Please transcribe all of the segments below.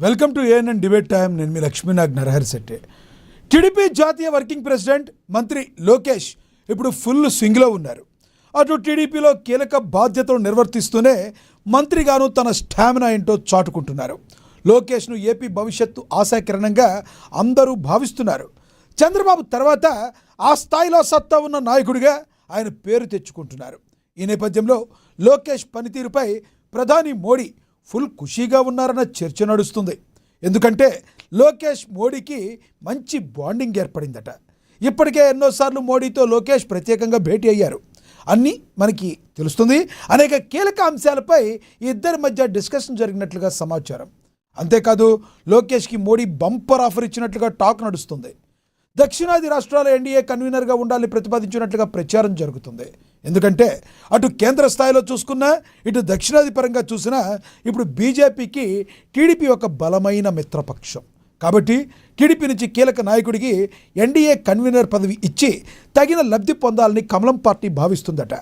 Welcome to ANN debate time. నేను మీ Lakshminag Narahari Shetty. TDP జాతీయ working president మంత్రి లోకేష్ ఇప్పుడు ఫుల్ స్వింగ్లో ఉన్నారు. అటు టీడీపీలో కీలక బాధ్యతలు నిర్వర్తిస్తూనే మంత్రిగాను తన స్టామినా ఏంటో చాటుకుంటున్నారు. లోకేష్ను ఏపీ భవిష్యత్తు ఆశాకిరణంగా అందరూ భావిస్తున్నారు. చంద్రబాబు తర్వాత ఆ స్థాయిలో సత్తా ఉన్న నాయకుడిగా ఆయన పేరు తెచ్చుకుంటున్నారు. ఈ నేపథ్యంలో లోకేష్ పనితీరుపై ప్రధాని మోడీ ఫుల్ ఖుషీగా ఉన్నారన్న చర్చ నడుస్తుంది. ఎందుకంటే లోకేష్ మోడీకి మంచి బాండింగ్ ఏర్పడిందట. ఇప్పటికే ఎన్నోసార్లు మోడీతో లోకేష్ ప్రత్యేకంగా భేటీ అయ్యారు. అన్నీ మనకి తెలుస్తుంది. అనేక కీలక అంశాలపై ఇద్దరి మధ్య డిస్కషన్ జరిగినట్లుగా సమాచారం. అంతేకాదు లోకేష్కి మోడీ బంపర్ ఆఫర్ ఇచ్చినట్లుగా టాక్ నడుస్తుంది. దక్షిణాది రాష్ట్రాల ఎన్డీఏ కన్వీనర్గా ఉండాలని ప్రతిపాదించినట్లుగా ప్రచారం జరుగుతుంది. ఎందుకంటే అటు కేంద్ర స్థాయిలో చూసుకున్నా, ఇటు దక్షిణాది పరంగా చూసినా ఇప్పుడు బీజేపీకి టీడీపీ ఒక బలమైన మిత్రపక్షం. కాబట్టి టీడీపీ నుంచి కీలక నాయకుడికి ఎన్డీఏ కన్వీనర్ పదవి ఇచ్చి తగిన లబ్ధి పొందాలని కమలం పార్టీ భావిస్తుందట.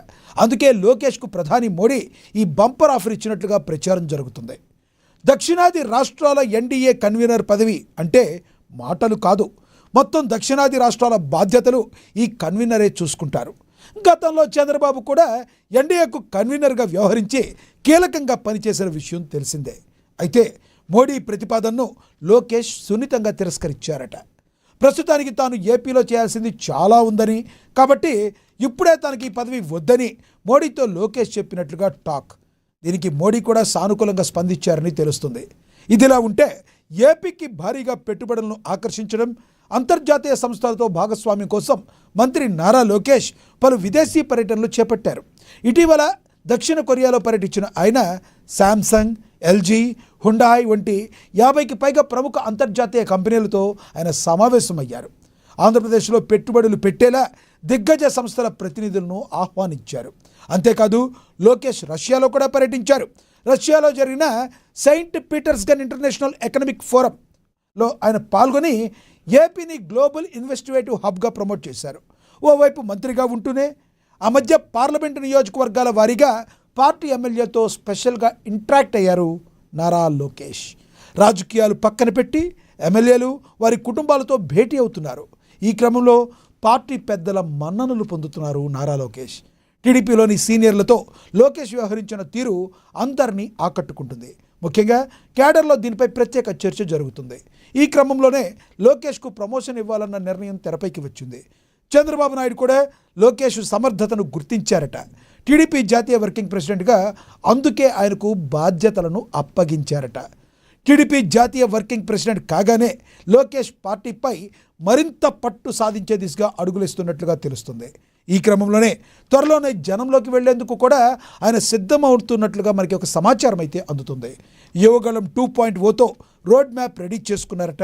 అందుకే లోకేష్కు ప్రధాని మోడీ ఈ బంపర్ ఆఫర్ ఇచ్చినట్లుగా ప్రచారం జరుగుతుంది. దక్షిణాది రాష్ట్రాల ఎన్డీఏ కన్వీనర్ పదవి అంటే మాటలు కాదు, మొత్తం దక్షిణాది రాష్ట్రాల బాధ్యతలు ఈ కన్వీనరే చూసుకుంటారు. గతంలో చంద్రబాబు కూడా ఎన్డీఏకు కన్వీనర్గా వ్యవహరించి కీలకంగా పనిచేసిన విషయం తెలిసిందే. అయితే మోడీ ప్రతిపాదనను లోకేష్ సున్నితంగా తిరస్కరించారట. ప్రస్తుతానికి తాను ఏపీలో చేయాల్సింది చాలా ఉందని, కాబట్టి ఇప్పుడే తనకి ఈ పదవి వద్దని మోడీతో లోకేష్ చెప్పినట్లుగా టాక్. దీనికి మోడీ కూడా సానుకూలంగా స్పందించారని తెలుస్తుంది. ఇదిలా ఉంటే ఏపీకి భారీగా పెట్టుబడులను ఆకర్షించడం, అంతర్జాతీయ సంస్థలతో భాగస్వామ్యం కోసం మంత్రి నారా లోకేష్ పలు విదేశీ పర్యటనలు చేపట్టారు. ఇటీవల దక్షిణ కొరియాలో పర్యటించిన ఆయన శాంసంగ్, ఎల్జీ, హుండాయ్ వంటి 50కి పైగా ప్రముఖ అంతర్జాతీయ కంపెనీలతో ఆయన సమావేశమయ్యారు. ఆంధ్రప్రదేశ్లో పెట్టుబడులు పెట్టేలా దిగ్గజ సంస్థల ప్రతినిధులను ఆహ్వానించారు. అంతేకాదు లోకేష్ రష్యాలో కూడా పర్యటించారు. రష్యాలో జరిగిన సెయింట్ పీటర్స్బర్గ్ ఇంటర్నేషనల్ ఎకనామిక్ ఫోరంలో ఆయన పాల్గొని ఏపీని గ్లోబల్ ఇన్వెస్టిగేటివ్ హబ్గా ప్రమోట్ చేశారు. ఓవైపు మంత్రిగా ఉంటూనే ఆ మధ్య పార్లమెంటు నియోజకవర్గాల వారీగా పార్టీ ఎమ్మెల్యేతో స్పెషల్గా ఇంటరాక్ట్ అయ్యారు నారా లోకేష్. రాజకీయాలు పక్కన పెట్టి ఎమ్మెల్యేలు వారి కుటుంబాలతో భేటీ అవుతున్నారు. ఈ క్రమంలో పార్టీ పెద్దల మన్ననలు పొందుతున్నారు నారా లోకేష్. టీడీపీలోని సీనియర్లతో లోకేష్ వ్యవహరించిన తీరు అందరినీ ఆకట్టుకుంటుంది. ముఖ్యంగా క్యాడర్లో దీనిపై ప్రత్యేక చర్చ జరుగుతుంది. ఈ క్రమంలోనే లోకేష్కు ప్రమోషన్ ఇవ్వాలన్న నిర్ణయం తెరపైకి వచ్చింది. చంద్రబాబు నాయుడు కూడా లోకేష్ సమర్థతను గుర్తించారట. టీడీపీ జాతీయ వర్కింగ్ ప్రెసిడెంట్గా అందుకే ఆయనకు బాధ్యతలను అప్పగించారట. టీడీపీ జాతీయ వర్కింగ్ ప్రెసిడెంట్ కాగానే లోకేష్ పార్టీపై మరింత పట్టు సాధించే దిశగా అడుగులేస్తున్నట్లుగా తెలుస్తుంది. ఈ క్రమంలోనే త్వరలోనే జనంలోకి వెళ్లేందుకు కూడా ఆయన సిద్ధమవుతున్నట్లుగా మనకి ఒక సమాచారం అయితే అందుతుంది. యువగళం 2.0తో రోడ్ మ్యాప్ రెడీ చేసుకున్నారట.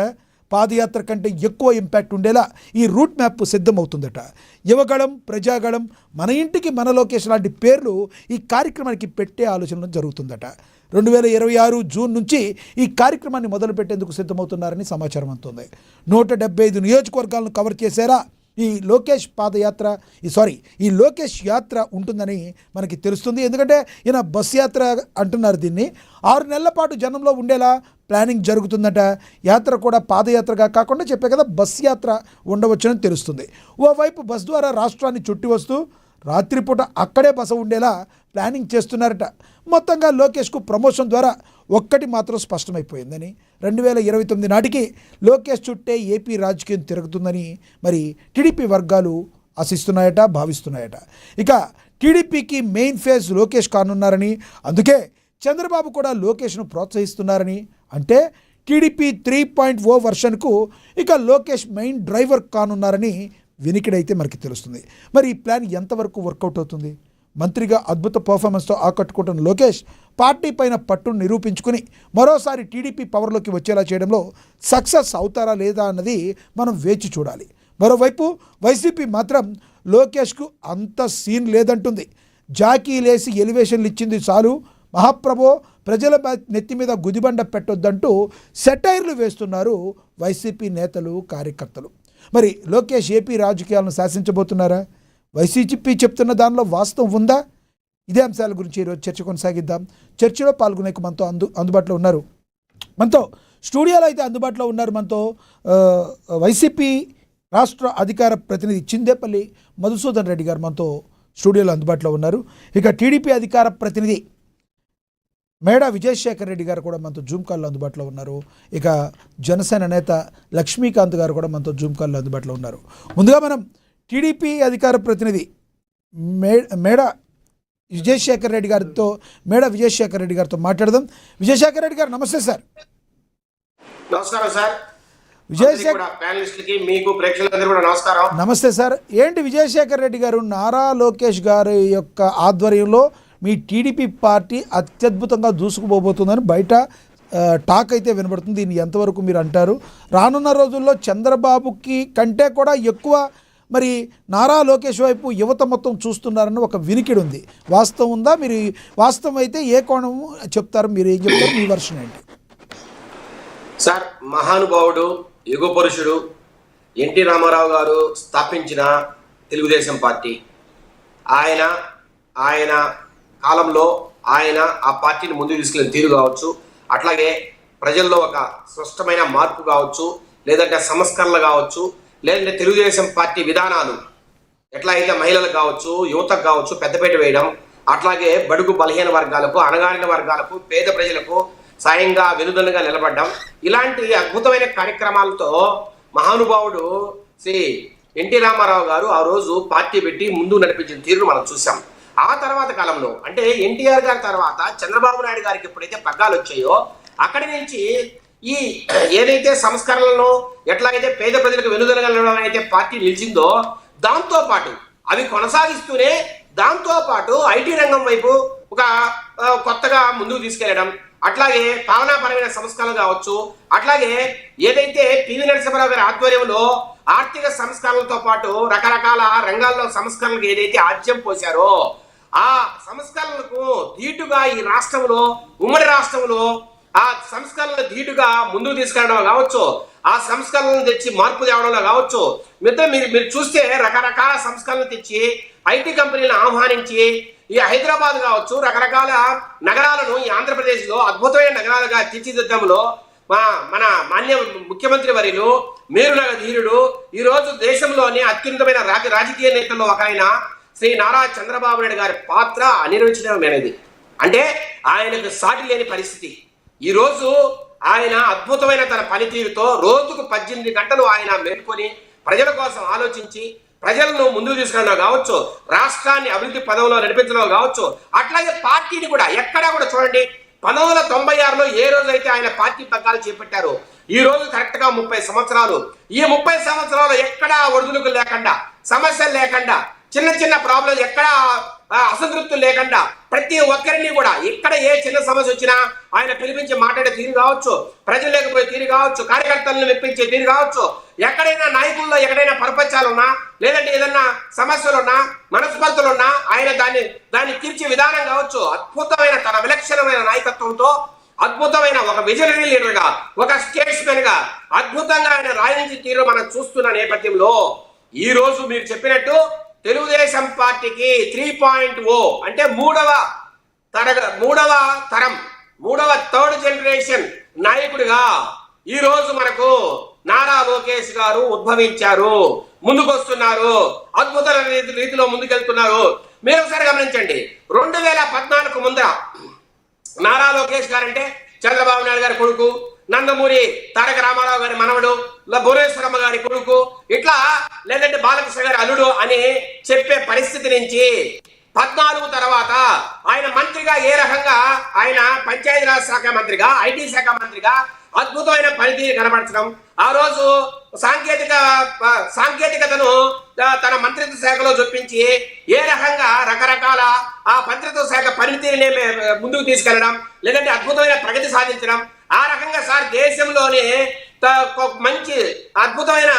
పాదయాత్ర కంటే ఎక్కువ ఇంపాక్ట్ ఉండేలా ఈ రూట్ మ్యాప్ సిద్ధమవుతుందట. యువగళం, ప్రజాగళం, మన ఇంటికి మన లోకేష్ లాంటి పేర్లు ఈ కార్యక్రమానికి పెట్టే ఆలోచన జరుగుతుందట. 2026 జూన్ నుంచి ఈ కార్యక్రమాన్ని మొదలుపెట్టేందుకు సిద్ధమవుతున్నారని సమాచారం అందుతుంది. 175 నియోజకవర్గాలను కవర్ చేసేలా ఈ లోకేష్ ఈ లోకేష్ యాత్ర ఉంటుందని మనకి తెలుస్తుంది. ఎందుకంటే ఈయన బస్ యాత్ర అంటున్నారు. దీన్ని 6 నెలల పాటు జనంలో ఉండేలా ప్లానింగ్ జరుగుతుందట. యాత్ర కూడా పాదయాత్రగా కాకుండా చెప్పే కదా బస్ యాత్ర ఉండవచ్చని తెలుస్తుంది. ఓవైపు బస్ ద్వారా రాష్ట్రాన్ని చుట్టి వస్తూ రాత్రిపూట అక్కడే బస ఉండేలా ప్లానింగ్ చేస్తున్నారట. మొత్తంగా లోకేష్కు ప్రమోషన్ ద్వారా ఒక్కటి మాత్రం స్పష్టమైపోయిందని, 2029 నాటికి లోకేష్ చుట్టే ఏపీ రాజకీయం తిరుగుతుందని మరి టీడీపీ వర్గాలు ఆశిస్తున్నాయట, భావిస్తున్నాయట. ఇక టీడీపీకి మెయిన్ ఫేజ్ లోకేష్ కానున్నారని, అందుకే చంద్రబాబు కూడా లోకేష్ను ప్రోత్సహిస్తున్నారని, అంటే టీడీపీ 3.0 వర్షన్కు ఇక లోకేష్ మెయిన్ డ్రైవర్ కానున్నారని వినికిడైతే మనకి తెలుస్తుంది. మరి ఈ ప్లాన్ ఎంతవరకు వర్కౌట్ అవుతుంది? మంత్రిగా అద్భుత పర్ఫార్మెన్స్తో ఆకట్టుకుంటున్న లోకేష్ పార్టీ పైన పట్టును నిరూపించుకుని మరోసారి టీడీపీ పవర్లోకి వచ్చేలా చేయడంలో సక్సెస్ అవుతారా లేదా అన్నది మనం వేచి చూడాలి. మరోవైపు వైసీపీ మాత్రం లోకేష్కు అంత సీన్ లేదంటుంది. జాకీ లేసి ఎలివేషన్లు ఇచ్చింది చాలు, మహాప్రభో ప్రజల నెత్తి మీద గుదిబండ పెట్టొద్దంటూ సెటైర్లు వేస్తున్నారు వైసీపీ నేతలు, కార్యకర్తలు. మరి లోకేష్ ఏపీ రాజకీయాలను శాసించబోతున్నారా? వైసీపీ చెప్తున్న దానిలో వాస్తవం ఉందా? ఇదే అంశాల గురించి ఈరోజు చర్చ కొనసాగిద్దాం. చర్చలో పాల్గొనేకు మనతో అందుబాటులో ఉన్నారు మనతో స్టూడియోలో అయితే అందుబాటులో ఉన్నారు మనతో వైసీపీ రాష్ట్ర అధికార ప్రతినిధి చిందేపల్లి మధుసూదన్ రెడ్డి గారు మనతో స్టూడియోలో అందుబాటులో ఉన్నారు. ఇక టీడీపీ అధికార ప్రతినిధి మేడా విజయశేఖర్ రెడ్డి గారు కూడా మనతో జూమ్ కాల్లో అందుబాటులో ఉన్నారు. ఇక జనసేన నేత లక్ష్మీకాంత్ గారు కూడా మనతో జూమ్ కాల్లో అందుబాటులో ఉన్నారు. ముందుగా మనం టీడీపీ అధికార ప్రతినిధి మేడా విజయశేఖర్ రెడ్డి గారితో మాట్లాడదాం. విజయశేఖర్ రెడ్డి గారు నమస్తే సార్. నమస్కారం సార్. నమస్తే సార్. ఏంటి విజయశేఖర్ రెడ్డి గారు, నారా లోకేష్ గారి యొక్క ఆధ్వర్యంలో మీ టీడీపీ పార్టీ అత్యద్భుతంగా దూసుకుపోబోతుందని బయట టాక్ అయితే వినబడుతుంది. దీన్ని ఎంతవరకు మీరు అంటారు? రానున్న రోజుల్లో చంద్రబాబుకి కంటే కూడా ఎక్కువ మరి నారా లోకేష్ వైపు యువత మొత్తం చూస్తున్నారని ఒక వినికిడి ఉంది. వాస్తవం ఉందా? మీరు వాస్తవం అయితే ఏ కోణం చెప్తారు? మీరు ఏం చెప్తారు? మీ వర్షన్ ఏంటి సార్? మహానుభావుడు, యుగ పురుషుడు ఎన్టీ రామారావు గారు స్థాపించిన తెలుగుదేశం పార్టీ, ఆయన కాలంలో ఆయన ఆ పార్టీని ముందుకు తీసుకెళ్ళిన తీరు కావచ్చు, అట్లాగే ప్రజల్లో ఒక స్పష్టమైన మార్పు కావచ్చు, లేదంటే సంస్కరణలు కావచ్చు, లేదంటే తెలుగుదేశం పార్టీ విధానాలు ఎట్లా అయితే మహిళలకు కావచ్చు, యువతకు కావచ్చు పెద్దపీట వేయడం, అట్లాగే బడుగు బలహీన వర్గాలకు, అణగారిన వర్గాలకు, పేద ప్రజలకు సాయంగా వెనుదన్నుగా నిలబడ్డం, ఇలాంటి అద్భుతమైన కార్యక్రమాలతో మహానుభావుడు శ్రీ ఎన్టీ రామారావు గారు ఆ రోజు పార్టీ పెట్టి ముందు నడిపించిన తీరును మనం చూసాం. ఆ తర్వాత కాలంలో అంటే ఎన్టీఆర్ గారి తర్వాత చంద్రబాబు నాయుడు గారికి ఎప్పుడైతే పగ్గాలు వచ్చాయో అక్కడి నుంచి ఈ ఏదైతే సంస్కరణలను ఎట్లాగైతే పేద ప్రజలకు వెనుదనగలడం అయితే పార్టీ నిలిచిందో దాంతో పాటు అవి కొనసాగిస్తూనే దాంతో పాటు ఐటీ రంగం వైపు ఒక కొత్తగా ముందుకు తీసుకెళ్లడం, అట్లాగే పాలనాపరమైన సంస్కరణలు కావచ్చు, అట్లాగే ఏదైతే పివి నరసింహారావు గారి ఆధ్వర్యంలో ఆర్థిక సంస్కరణలతో పాటు రకరకాల రంగాల్లో సంస్కరణలకు ఏదైతే ఆద్యం పోశారో ఆ సంస్కరణలకు ధీటుగా ఈ రాష్ట్రంలో, ఉమ్మడి రాష్ట్రంలో ఆ సంస్కరణలు ధీటుగా ముందుకు తీసుకెళ్లడం కావచ్చు, ఆ సంస్కరణలు తెచ్చి మార్పు తేవడంలో కావచ్చు, మీరు చూస్తే రకరకాల సంస్కరణలు తెచ్చి ఐటీ కంపెనీలను ఆహ్వానించి ఈ హైదరాబాద్ కావచ్చు రకరకాల నగరాలను ఈ ఆంధ్రప్రదేశ్లో అద్భుతమైన నగరాలుగా తీర్చిదిద్దడంలో మన మాన్య ముఖ్యమంత్రి వర్యులు మేరునగ ధీరుడు ఈ రోజు దేశంలోని అత్యున్నతమైన రాజకీయ నేతల్లో ఒకరైన శ్రీ నారా చంద్రబాబు నాయుడు గారి పాత్ర అనిర్వచనీయమైనది. అంటే ఆయనకు సాటి లేని పరిస్థితి. ఈ రోజు ఆయన అద్భుతమైన తన పనితీరుతో రోజుకు 18 గంటలు ఆయన మేల్కొని ప్రజల కోసం ఆలోచించి ప్రజలను ముందుకు తీసుకెళ్ళడం కావచ్చు, రాష్ట్రాన్ని అభివృద్ధి పదంలో నడిపించడం కావచ్చు, అట్లాగే పార్టీని కూడా ఎక్కడా కూడా చూడండి 1996లో ఏ రోజైతే ఆయన పార్టీ పగ్గాలు చేపట్టారో ఈ రోజు కరెక్ట్ గా 30 సంవత్సరాలు. ఈ 30 సంవత్సరాలు ఎక్కడా ఒడిదుడుకు లేకుండా, సమస్యలు లేకుండా, చిన్న చిన్న ప్రాబ్లం ఎక్కడా అసంతృప్తులు లేకుండా ప్రతి ఒక్కరిని కూడా ఎక్కడ ఏ చిన్న సమస్య వచ్చినా ఆయన పిలిపించి మాట్లాడే తీరు కావచ్చు, ప్రజలు లేకపోయే తీరు కావచ్చు, కార్యకర్తలను మెప్పించే తీరు కావచ్చు, ఎక్కడైనా నాయకుల్లో ఎక్కడైనా పరపత్యాలున్నా లేదంటే ఏదన్నా సమస్యలున్నా మనస్పర్ధలున్నా ఆయన దాన్ని తీర్చే విధానం కావచ్చు, అద్భుతమైన తన విలక్షణమైన నాయకత్వంతో అద్భుతమైన ఒక విజనరీ లీడర్ గా, ఒక స్టేట్స్మెన్ గా అద్భుతంగా ఆయన రాయించి తీరు మనం చూస్తున్న నేపథ్యంలో ఈ రోజు మీరు చెప్పినట్టు తెలుగుదేశం పార్టీకి 3.0 అంటే మూడవ తరం థర్డ్ జనరేషన్ నాయకుడిగా ఈ రోజు మనకు నారా లోకేష్ గారు ఉద్భవించారు, ముందుకొస్తున్నారు, అద్భుతమైన రీతిలో ముందుకెళ్తున్నారు. మీరు ఒకసారి గమనించండి, 2014 ముందర నారా లోకేష్ గారు అంటే చంద్రబాబు నాయుడు గారి కొడుకు, నందమూరి తారక రామారావు గారి మనవడు, భువనేశ్వరమ్మ గారి కొడుకు, ఇట్లా లేదంటే బాలకృష్ణ గారి అల్లుడు అని చెప్పే పరిస్థితి నుంచి 14 తర్వాత ఆయన మంత్రిగా ఏ రకంగా ఆయన పంచాయతీరాజ్ శాఖ మంత్రిగా, ఐటీ శాఖ మంత్రిగా అద్భుతమైన పనితీరు కనబరచడం, ఆ రోజు సాంకేతికతను తన మంత్రిత్వ శాఖలో చొప్పించి ఏ రకంగా రకరకాల ఆ మంత్రిత్వ శాఖ పనితీరుని ముందుకు తీసుకెళ్లడం, లేదంటే అద్భుతమైన ప్రగతి సాధించడం, ఆ రకంగా సార్ దేశంలోనే మంచి అద్భుతమైన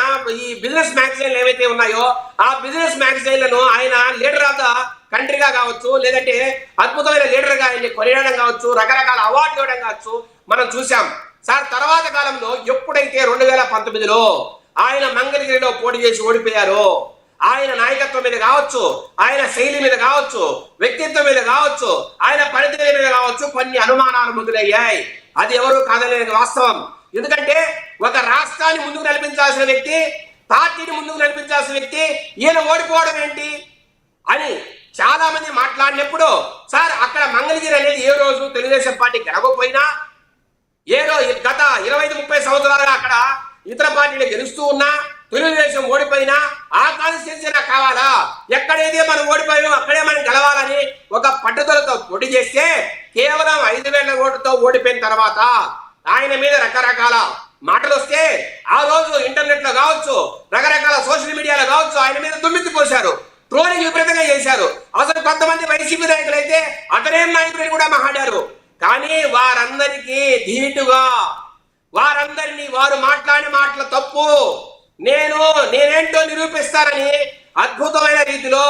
ఈ బిజినెస్ మ్యాగజైన్లు ఏవైతే ఉన్నాయో ఆ బిజినెస్ మ్యాగజైన్లను ఆయన లీడర్ ఆఫ్ ద కంట్రీగా కావచ్చు, లేదంటే అద్భుతమైన లీడర్ గా ఆయన్ని కొనియడం కావచ్చు, రకరకాల అవార్డులు ఇవ్వడం కావచ్చు మనం చూసాం సార్. తర్వాత కాలంలో ఎప్పుడైతే 2019లో ఆయన మంగళగిరిలో పోటీ చేసి ఓడిపోయారో ఆయన నాయకత్వం మీద కావచ్చు, ఆయన శైలి మీద కావచ్చు, వ్యక్తిత్వం మీద కావచ్చు, ఆయన పనితీరు మీద కావచ్చు కొన్ని అనుమానాలు మొదలయ్యాయి. అది ఎవరు కాదనేది వాస్తవం. ఎందుకంటే ఒక రాష్ట్రాన్ని ముందుకు నడిపించాల్సిన వ్యక్తి, పార్టీని ముందుకు నడిపించాల్సిన వ్యక్తి ఈయన ఓడిపోవడం ఏంటి అని చాలా మంది మాట్లాడినప్పుడు, సార్ అక్కడ మంగళగిరి అనేది ఏ రోజు తెలుగుదేశం పార్టీ గెలవకపోయినా, గత 25-30 సంవత్సరాలుగా అక్కడ ఇతర పార్టీలు గెలుస్తూ ఉన్నా, తెలుగుదేశం ఓడిపోయినా ఆ కాన్స్టిట్యూన్సీ నాకు కావాలా, ఎక్కడైతే మనం ఓడిపోయామో అక్కడే మనం గెలవాలని ఒక పట్టుదలతో పోటీ చేస్తే కేవలం 5,000 ఓటుతో ఓడిపోయిన తర్వాత ఆయన మీద రకరకాల మాటలు వస్తే ఆ రోజు ఇంటర్నెట్ లో కావచ్చు, రకరకాల సోషల్ మీడియాలో కావచ్చు, ఆయన మీద దుమ్మెత్తి పోశారు, ట్రోలింగ్ విపరీతంగా చేశారు. అసలు కొంతమంది వైసీపీ నాయకులు అయితే అతనేం నాయకుడిని కూడా మాట్లాడారు. కానీ వారందరికీ ధీటుగా వారందరినీ వారు మాట్లాడిన మాటల తప్పు, నేనేంటో నిరూపిస్తానని అద్భుతమైన రీతిలో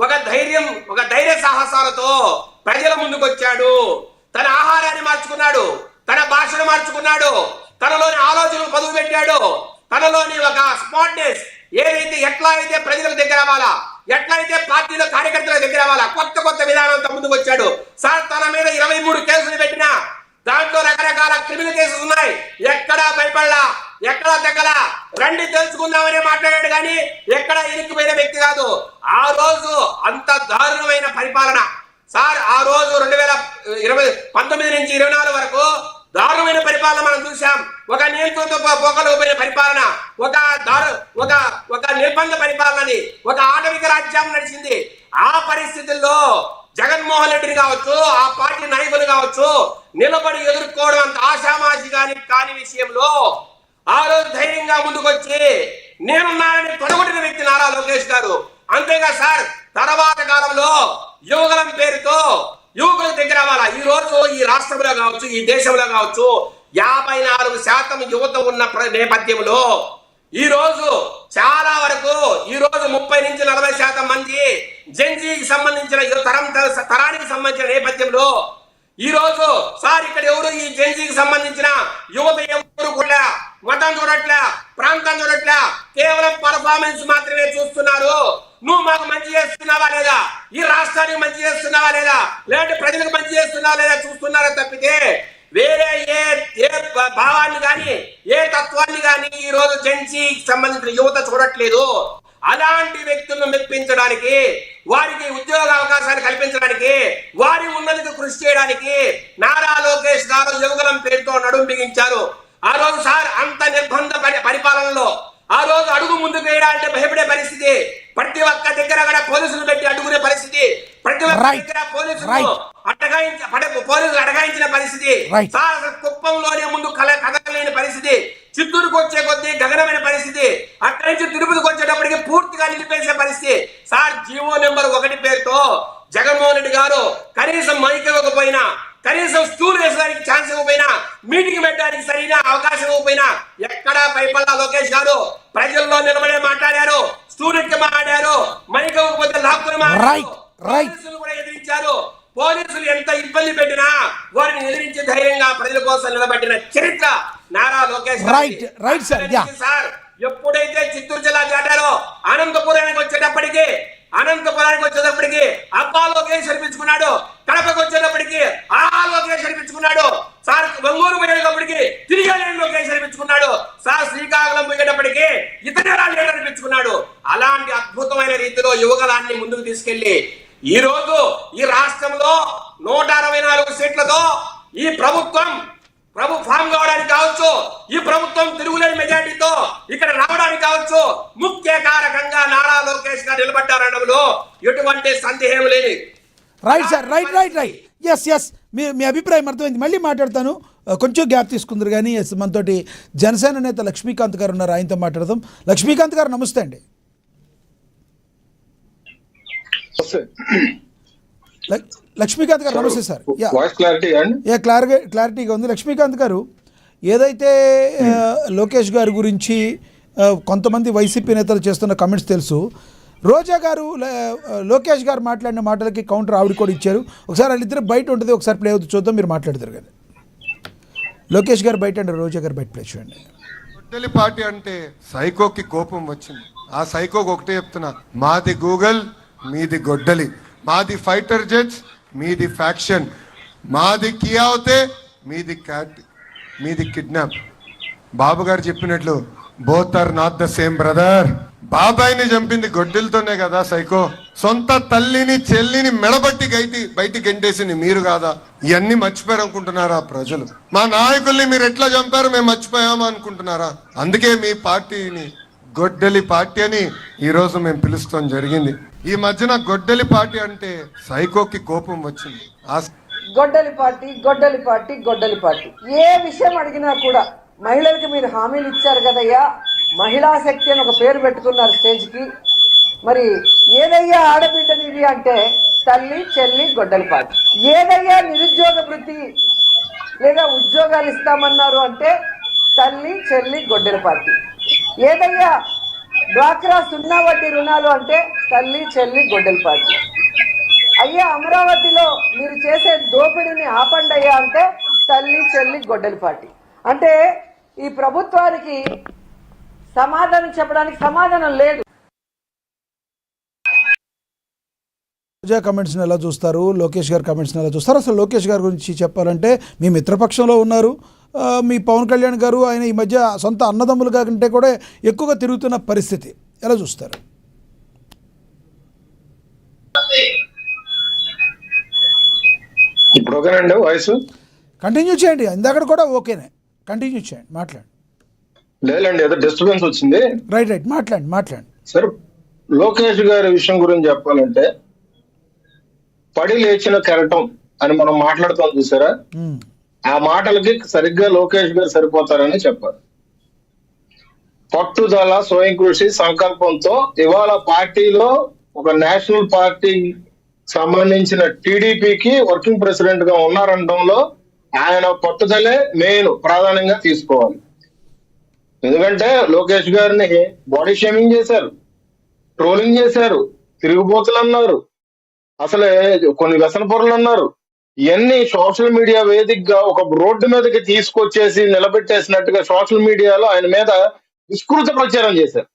ఒక ధైర్య సాహసాలతో ప్రజల ముందుకు వచ్చాడు. తన ఆహారాన్ని మార్చుకున్నాడు, తన భాషను మార్చుకున్నాడు, తనలోని ఆలోచనలు పదువు పెట్టాడు, తనలోని ఒక స్మార్ట్నెస్ ఎట్లా అయితే ప్రజలకు దగ్గర అవ్వాలా, ఎట్లా అయితే పార్టీలో కార్యకర్తల దగ్గర అవ్వాలా, కొత్త విధానంతో ముందుకు వచ్చాడు. సార్ తన మీద 23 కేసులు పెట్టినా దాంట్లో రకరకాల క్రిమినల్ కేసులు ఉన్నాయి, ఎక్కడా భయపడలా, ఎక్కడా తగ్గలా, రండి తెలుసుకుందామని మాట్లాడాడు. కానీ ఎక్కడా ఇరుక్కుపోయిన వ్యక్తి కాదు. ఆ రోజు అంత దారుణమైన పరిపాలన సార్, ఆ రోజు 2019 నుంచి 24 వరకు దారుణమైన పరిపాలన మనం చూసాం. ఒక నియంత్రణతో పోకలేకపోయిన పరిపాలన, ఒక నిర్బంధ పరిపాలనని, ఒక ఆటవిక రాజ్యాంగం నడిచింది. ఆ పరిస్థితుల్లో జగన్మోహన్ రెడ్డిని కావచ్చు, ఆ పార్టీ నాయకులు కావచ్చు, నిలబడి ఎదుర్కోవడం అంత ఆశామాషి కాని విషయంలో ఆ రోజు ధైర్యంగా ముందుకొచ్చి నేనున్నానని తొడగొట్టిన వ్యక్తి నారా లోకేష్ గారు. అంతేగా సార్, తర్వాత కాలంలో యువగలం పేరుతో యువకులకు దగ్గర అవ్వాలా. ఈ రోజు ఈ రాష్ట్రంలో కావచ్చు, ఈ దేశంలో కావచ్చు 54% యువత ఉన్న నేపథ్యంలో ఈ రోజు చాలా వరకు 30 నుంచి 40% మంది జెన్జీకి సంబంధించిన తరానికి సంబంధించిన నేపథ్యంలో ఈ రోజు సార్ ఇక్కడ ఎవరు ఈ జెన్జీకి సంబంధించిన యువత ఎవరు కూడా మతం చూడట్లే, ప్రాంతం చూడట్లే, కేవలం పర్ఫార్మెన్స్ మాత్రమే చూస్తున్నారు. నువ్వు మాకు మంచి చేస్తున్నావా లేదా, ఈ రాష్ట్రానికి మంచి చేస్తున్నావా లేదా, లేదంటే ప్రజలకు మంచి చేస్తున్నావా లేదా చూస్తున్నారా తప్పితే వేరే ఏ భావాన్ని కానీ ఏ తత్వాన్ని కానీ ఈ రోజు జెన్సీకి సంబంధించిన యువత చూడట్లేదు. అలాంటి వ్యక్తులను మెప్పించడానికి, వారికి ఉద్యోగ అవకాశాలు కల్పించడానికి, వారి ఉన్నతికి కృషి చేయడానికి నారా లోకేష్ గారు యువగలం పేరుతో నడుం బిగించారు. ఆ రోజు సార్ అంత నిర్బంధ పరిపాలనలో ఆ రోజు అడుగు ముందుకు వేయాలంటే భయపడే పరిస్థితి, ప్రతి ఒక్క దగ్గర కూడా పోలీసులు పెట్టి అడ్డుకునే పరిస్థితి, ప్రతి ఒక్క దగ్గర పోలీసులు అడగాయించిన పరిస్థితి, సార్ కుప్పంలోనే ముందు కదలలేని పరిస్థితి, చిత్తూరుకు వచ్చే కొద్దీ గగనమైన పరిస్థితి, అక్కడి నుంచి తిరుపతికి వచ్చేటప్పటికి పూర్తిగా నిలిపేసే పరిస్థితి. సార్ జీవో నెంబర్ 1 పేరుతో జగన్మోహన్ రెడ్డి గారు కనీసం మైక్ ఇవ్వకపోయినా, కనీసం స్టూల్ వేసడానికి ఛాన్స్ ఇవ్వకపోయినా, మీటింగ్ పెట్టడానికి సరైన అవకాశం ఇవ్వకపోయినా ఎక్కడా భయపడ్డా లోకేష్ గారు ప్రజల్లో నిలబడే మాట్లాడారు, స్టూడెంట్ కి మాట్లాడారు, మైక్ ఇవ్వకపోతే లాక్కుని మాట్లాడారు, పోలీసులు కూడా ఎదిరించారు. పోలీసులు ఎంత ఇబ్బంది పెట్టినా వారిని ఎదిరించి ధైర్యంగా ప్రజల కోసం నిలబెట్టిన చరిత్ర నారా లోకేష్. సార్ ఎప్పుడైతే చిత్తూరు జిల్లా దాటారో అనంతపురానికి వచ్చేటప్పటికి అబ్బా లోకేష్ అనిపించుకున్నాడు, కడపకు వచ్చేటప్పటికి లోకేష్ అనిపించుకున్నాడు, సార్ ఒంగోలు పోయేటప్పటికి తిరిగి లోకేష్ అనిపించుకున్నాడు, సార్ శ్రీకాకుళం పోయేటప్పటికి ఇతర అనిపించుకున్నాడు. అలాంటి అద్భుతమైన రీతిలో యువగలాన్ని ముందుకు తీసుకెళ్లి ఈ రోజు ఈ రాష్ట్రంలో 164 సీట్లతో ఈ ప్రభుత్వం ఫామ్ కావడానికి కావచ్చు, ఈ ప్రభుత్వం తిరుగులేని మెజార్టీతో ఇక్కడ రావడానికి కావచ్చు, ముఖ్య కారకంగా నారా లోకేష్ గారు నిలబడ్డారనడంలో ఎటువంటి సందేహం లేదు. Right sir, right. ఎస్ మీ అభిప్రాయం అర్థమైంది. మళ్ళీ మాట్లాడతాను, కొంచెం గ్యాప్ తీసుకుందరు. కానీ ఎస్, మనతోటి జనసేన నేత లక్ష్మీకాంత్ గారు ఉన్నారు, ఆయనతో మాట్లాడదాం. లక్ష్మీకాంత్ గారు నమస్తే అండి. లక్ష్మీకాంత్ గారు నమస్తే సార్. క్లారిటీగా ఉంది. లక్ష్మీకాంత్ గారు, ఏదైతే లోకేష్ గారి గురించి కొంతమంది వైసీపీ నేతలు చేస్తున్న కమెంట్స్ తెలుసు. రోజా గారు లోకేష్ గారు మాట్లాడిన మాటలకి కౌంటర్ ఆవిడ కూడా ఇచ్చారు. ఒకసారి వాళ్ళిద్దరు బయట ఉంటుంది, ఒకసారి ప్లే అవుతుంది, చూద్దాం. మీరు మాట్లాడతారు కదా. లోకేష్ గారు బయట అండి, రోజా గారు బయట ప్లే చేయండి. గొడ్డలి పార్టీ అంటే సైకోకి కోపం వచ్చింది. ఆ సైకోకి ఒకటే చెప్తున్నా, మాది గూగుల్, మీది గొడ్డలి, మాది ఫైటర్ జెట్స్, మీది ఫ్యాక్షన్, మాది కియా అవుతే మీది కిడ్నాప్. బాబు గారు చెప్పినట్లు both are not the same brother. బాబాయిని చంపింది గొడ్డలతోనే కదా సైకో. సొంత తల్లిని చెల్లిని మెడబట్టి బయటికి గెంటేసింది మీరు కాదా? ఇవన్నీ మర్చిపోయారు అనుకుంటున్నారా ప్రజలు? మా నాయకుల్ని మీరు ఎట్లా చంపారు మేము మర్చిపోయామా అనుకుంటున్నారా? అందుకే మీ పార్టీని గొడ్డలి పార్టీ అని ఈ రోజు మేము పిలుస్తాం జరిగింది. ఈ మధ్యన గొడ్డలి పార్టీ అంటే సైకోకి కోపం వచ్చింది. గొడ్డలి పార్టీ గొడ్డలి పార్టీ గొడ్డలి పార్టీ ఏ విషయం అడిగినా కూడా మహిళలకు మీరు హామీలు ఇచ్చారు కదయ్యా, మహిళా శక్తి అని ఒక పేరు పెట్టుకున్నారు స్టేజ్ కి. మరి ఏదయ్యా ఆడబిడ్డనిది అంటే తల్లి చెల్లి గొడ్డలి పార్టీ. ఏదయ్యా నిరుద్యోగ వృత్తి లేదా ఉద్యోగాలు ఇస్తామన్నారు అంటే తల్లి చెల్లి గొడ్డలి పార్టీ. ఏదయ్యా డ్వాక్రా సున్నా వడ్డీ రుణాలు అంటే తల్లి చెల్లి గొడ్డలి పార్టీ. అయ్యా అమరావతిలో మీరు చేసే దోపిడీని ఆపండి అయ్యా అంటే తల్లి చెల్లి గొడ్డలి పార్టీ. అంటే ఈ ప్రభుత్వానికి సమాధానం చెప్పడానికి సమాధానం లేదు. రోజా కమెంట్స్ని ఎలా చూస్తారు, లోకేష్ గారి కమెంట్స్ని ఎలా చూస్తారు? అసలు లోకేష్ గారి గురించి చెప్పాలంటే మీ మిత్రపక్షంలో ఉన్నారు, మీ పవన్ కళ్యాణ్ గారు ఆయన ఈ మధ్య సొంత అన్నదమ్ములుగా కంటే కూడా ఎక్కువగా తిరుగుతున్న పరిస్థితి ఎలా చూస్తారు? ఇప్పుడు ఓకేనండి వాయిస్? కంటిన్యూ చేయండి, ఇందాక కూడా ఓకేనే, కంటిన్యూ చేయండి, మాట్లాడండి. లేదండి, ఏదో డిస్టర్బెన్స్ వచ్చింది. రైట్ మాట్లాడండి. సార్, లోకేష్ గారి విషయం గురించి చెప్పాలంటే పడి లేచిన కెరటం అని మనం మాట్లాడుతాం చూసారా, ఆ మాటలకి సరిగ్గా లోకేష్ గారు సరిపోతారని చెప్పారు. పట్టుదల, స్వయం కృషి, సంకల్పంతో ఇవాళ పార్టీలో ఒక నేషనల్ పార్టీ సంబంధించిన టీడీపీకి వర్కింగ్ ప్రెసిడెంట్ గా ఉన్నారనడంలో ఆయన పట్టుదలే మెయిన్ ప్రాధాన్యంగా తీసుకోవాలి. ఎందుకంటే లోకేష్ గారిని బాడీ షేమింగ్ చేశారు, ట్రోలింగ్ చేశారు, తిరుగుబోతులు అన్నారు, అసలే కొన్ని వ్యసన పొరలు అన్నారు. ఇవన్నీ సోషల్ మీడియా వేదికగా ఒక రోడ్డు మీదకి తీసుకొచ్చేసి నిలబెట్టేసినట్టుగా సోషల్ మీడియాలో ఆయన మీద విస్తృత ప్రచారం చేశారు.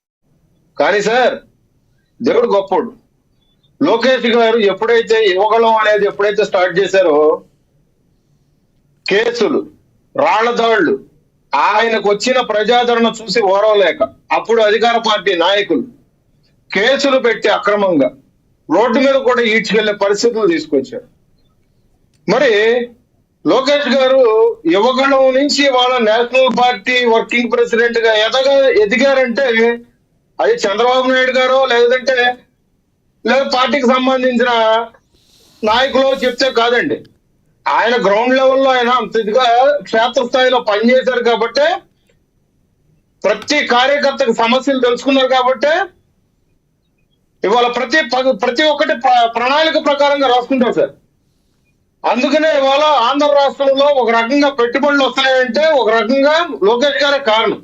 కానీ సార్, దేవుడు గొప్పోడు. లోకేష్ గారు ఎప్పుడైతే యువగళం అనేది ఎప్పుడైతే స్టార్ట్ చేశారో, కేసులు, రాళ్లదాళ్లు, ఆయనకు వచ్చిన ప్రజాదరణ చూసి ఓరవలేక అప్పుడు అధికార పార్టీ నాయకులు కేసులు పెట్టి అక్రమంగా రోడ్డు మీద కూడా ఈడ్చుకెళ్లే పరిస్థితులు తీసుకొచ్చారు. మరి లోకేష్ గారు యువగణం నుంచి వాళ్ళ నేషనల్ పార్టీ వర్కింగ్ ప్రెసిడెంట్ గా ఎదిగారంటే అది చంద్రబాబు నాయుడు గారో లేదంటే పార్టీకి సంబంధించిన నాయకులు చెప్తే కాదండి. ఆయన గ్రౌండ్ లెవెల్లో ఆయన అంత ఇదిగా క్షేత్రస్థాయిలో పనిచేశారు కాబట్టే, ప్రతి కార్యకర్తకు సమస్యలు తెలుసుకున్నారు కాబట్టే ఇవాళ ప్రతి ఒక్కటి ప్రణాళిక ప్రకారంగా రాసుకుంటారు సార్. అందుకనే ఇవాళ ఆంధ్ర రాష్ట్రంలో ఒక రకంగా పెట్టుబడులు వస్తున్నాయంటే ఒక రకంగా లోకేష్ గారే కారణం.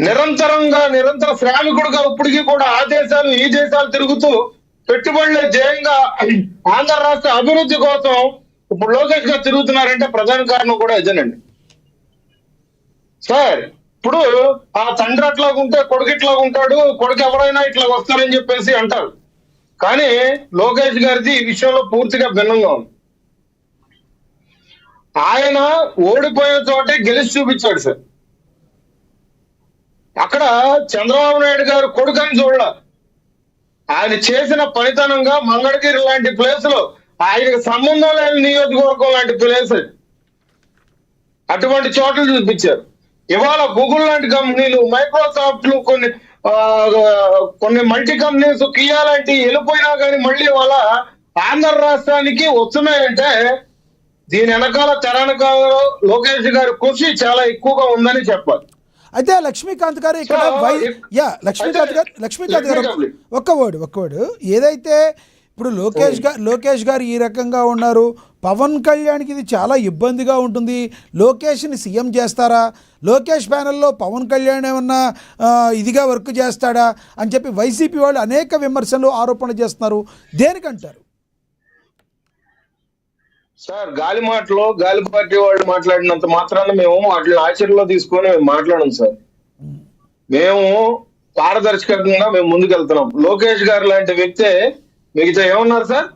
నిరంతర శ్రామికుడుగా ఇప్పటికీ కూడా ఆ దేశాలు ఈ దేశాలు తిరుగుతూ పెట్టుబడుల జయంగా ఆంధ్ర రాష్ట్ర అభివృద్ధి కోసం ఇప్పుడు లోకేష్ గారు తిరుగుతున్నారంటే ప్రధాన కారణం కూడా ఇదేనండి సార్. ఇప్పుడు ఆ తండ్రి అట్లాగా ఉంటే కొడుకు ఇట్లాగా ఉంటాడు, కొడుకు ఎవరైనా ఇట్లా వస్తారని చెప్పేసి అంటారు. కానీ లోకేష్ గారిది ఈ విషయంలో పూర్తిగా భిన్నంగా ఉంది. ఆయన ఓడిపోయిన చోటే గెలిచి చూపించాడు సార్. అక్కడ చంద్రబాబు నాయుడు గారు కొడుకని చూడాల, ఆయన చేసిన పనితనంగా మంగళగిరి లాంటి ప్లేస్ లో ఆయనకు సంబంధం లేని నియోజకవర్గం లాంటి ప్లేస్, అటువంటి చోట్ల చూపించారు. ఇవాళ గూగుల్ లాంటి కంపెనీలు, మైక్రోసాఫ్ట్, కొన్ని మల్టీ కంపెనీస్, కియా లాంటి వెళ్ళిపోయినా కానీ మళ్ళీ వాళ్ళ ఆంధ్ర రాష్ట్రానికి వస్తున్నాయంటే దీని వెనకాల తెరనకాలలో లోకేష్ గారి కృషి చాలా ఎక్కువగా ఉందని చెప్పాలి. అయితే లక్ష్మీకాంత్ గారు ఇక్కడ లక్ష్మీకాంత్ గారు ఒక్క వర్డ్ ఏదైతే ఇప్పుడు లోకేష్ గారు ఈ రకంగా ఉన్నారు, పవన్ కళ్యాణ్కి ఇది చాలా ఇబ్బందిగా ఉంటుంది, లోకేష్ని సీఎం చేస్తారా, లోకేష్ ప్యానెల్లో పవన్ కళ్యాణ్ ఏమన్నా ఇదిగా వర్క్ చేస్తాడా అని చెప్పి వైసీపీ వాళ్ళు అనేక విమర్శలు, ఆరోపణలు చేస్తున్నారు. దేనికంటారు సార్? గాలి పార్టీ వాళ్ళు మాట్లాడినంత మాత్రాన మేము వాటిని ఆచరణలో తీసుకొని మేము మాట్లాడం సార్. మేము పారదర్శకంగా మేము ముందుకెళ్తున్నాం. లోకేష్ గారు లాంటి వ్యక్తే మిగతా ఏమన్నారు సార్?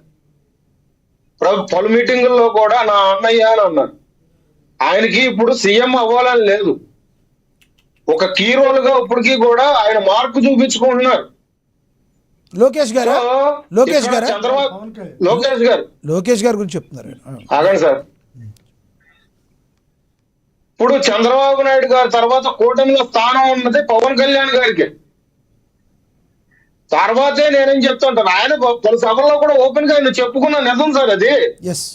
పలు మీటింగుల్లో కూడా నా అన్నయ్య అని అన్నారు. ఆయనకి ఇప్పుడు సీఎం అవ్వాలని లేదు, ఒక కీ రోల్ గా ఇప్పటికీ కూడా ఆయన మార్పు చూపించుకుంటున్నారు. లోకేష్ గారు సో, లోకేష్ ఇక్కడ గారు చంద్రబాబు లోకేష్ గారు లోకేష్ గారి గురించి చెప్తున్నారు ఆయన. ఆగండి సార్. ఇప్పుడు చంద్రబాబు నాయుడు గారి తర్వాత కూటమిలో స్థానం ఉన్నది పవన్ కళ్యాణ్ గారికి. తర్వాతే నేనేం చెప్తుంటాను, ఆయన పలు సభల్లో కూడా ఓపెన్ గా నేను చెప్పుకున్న నిజం సార్ అది. ఎస్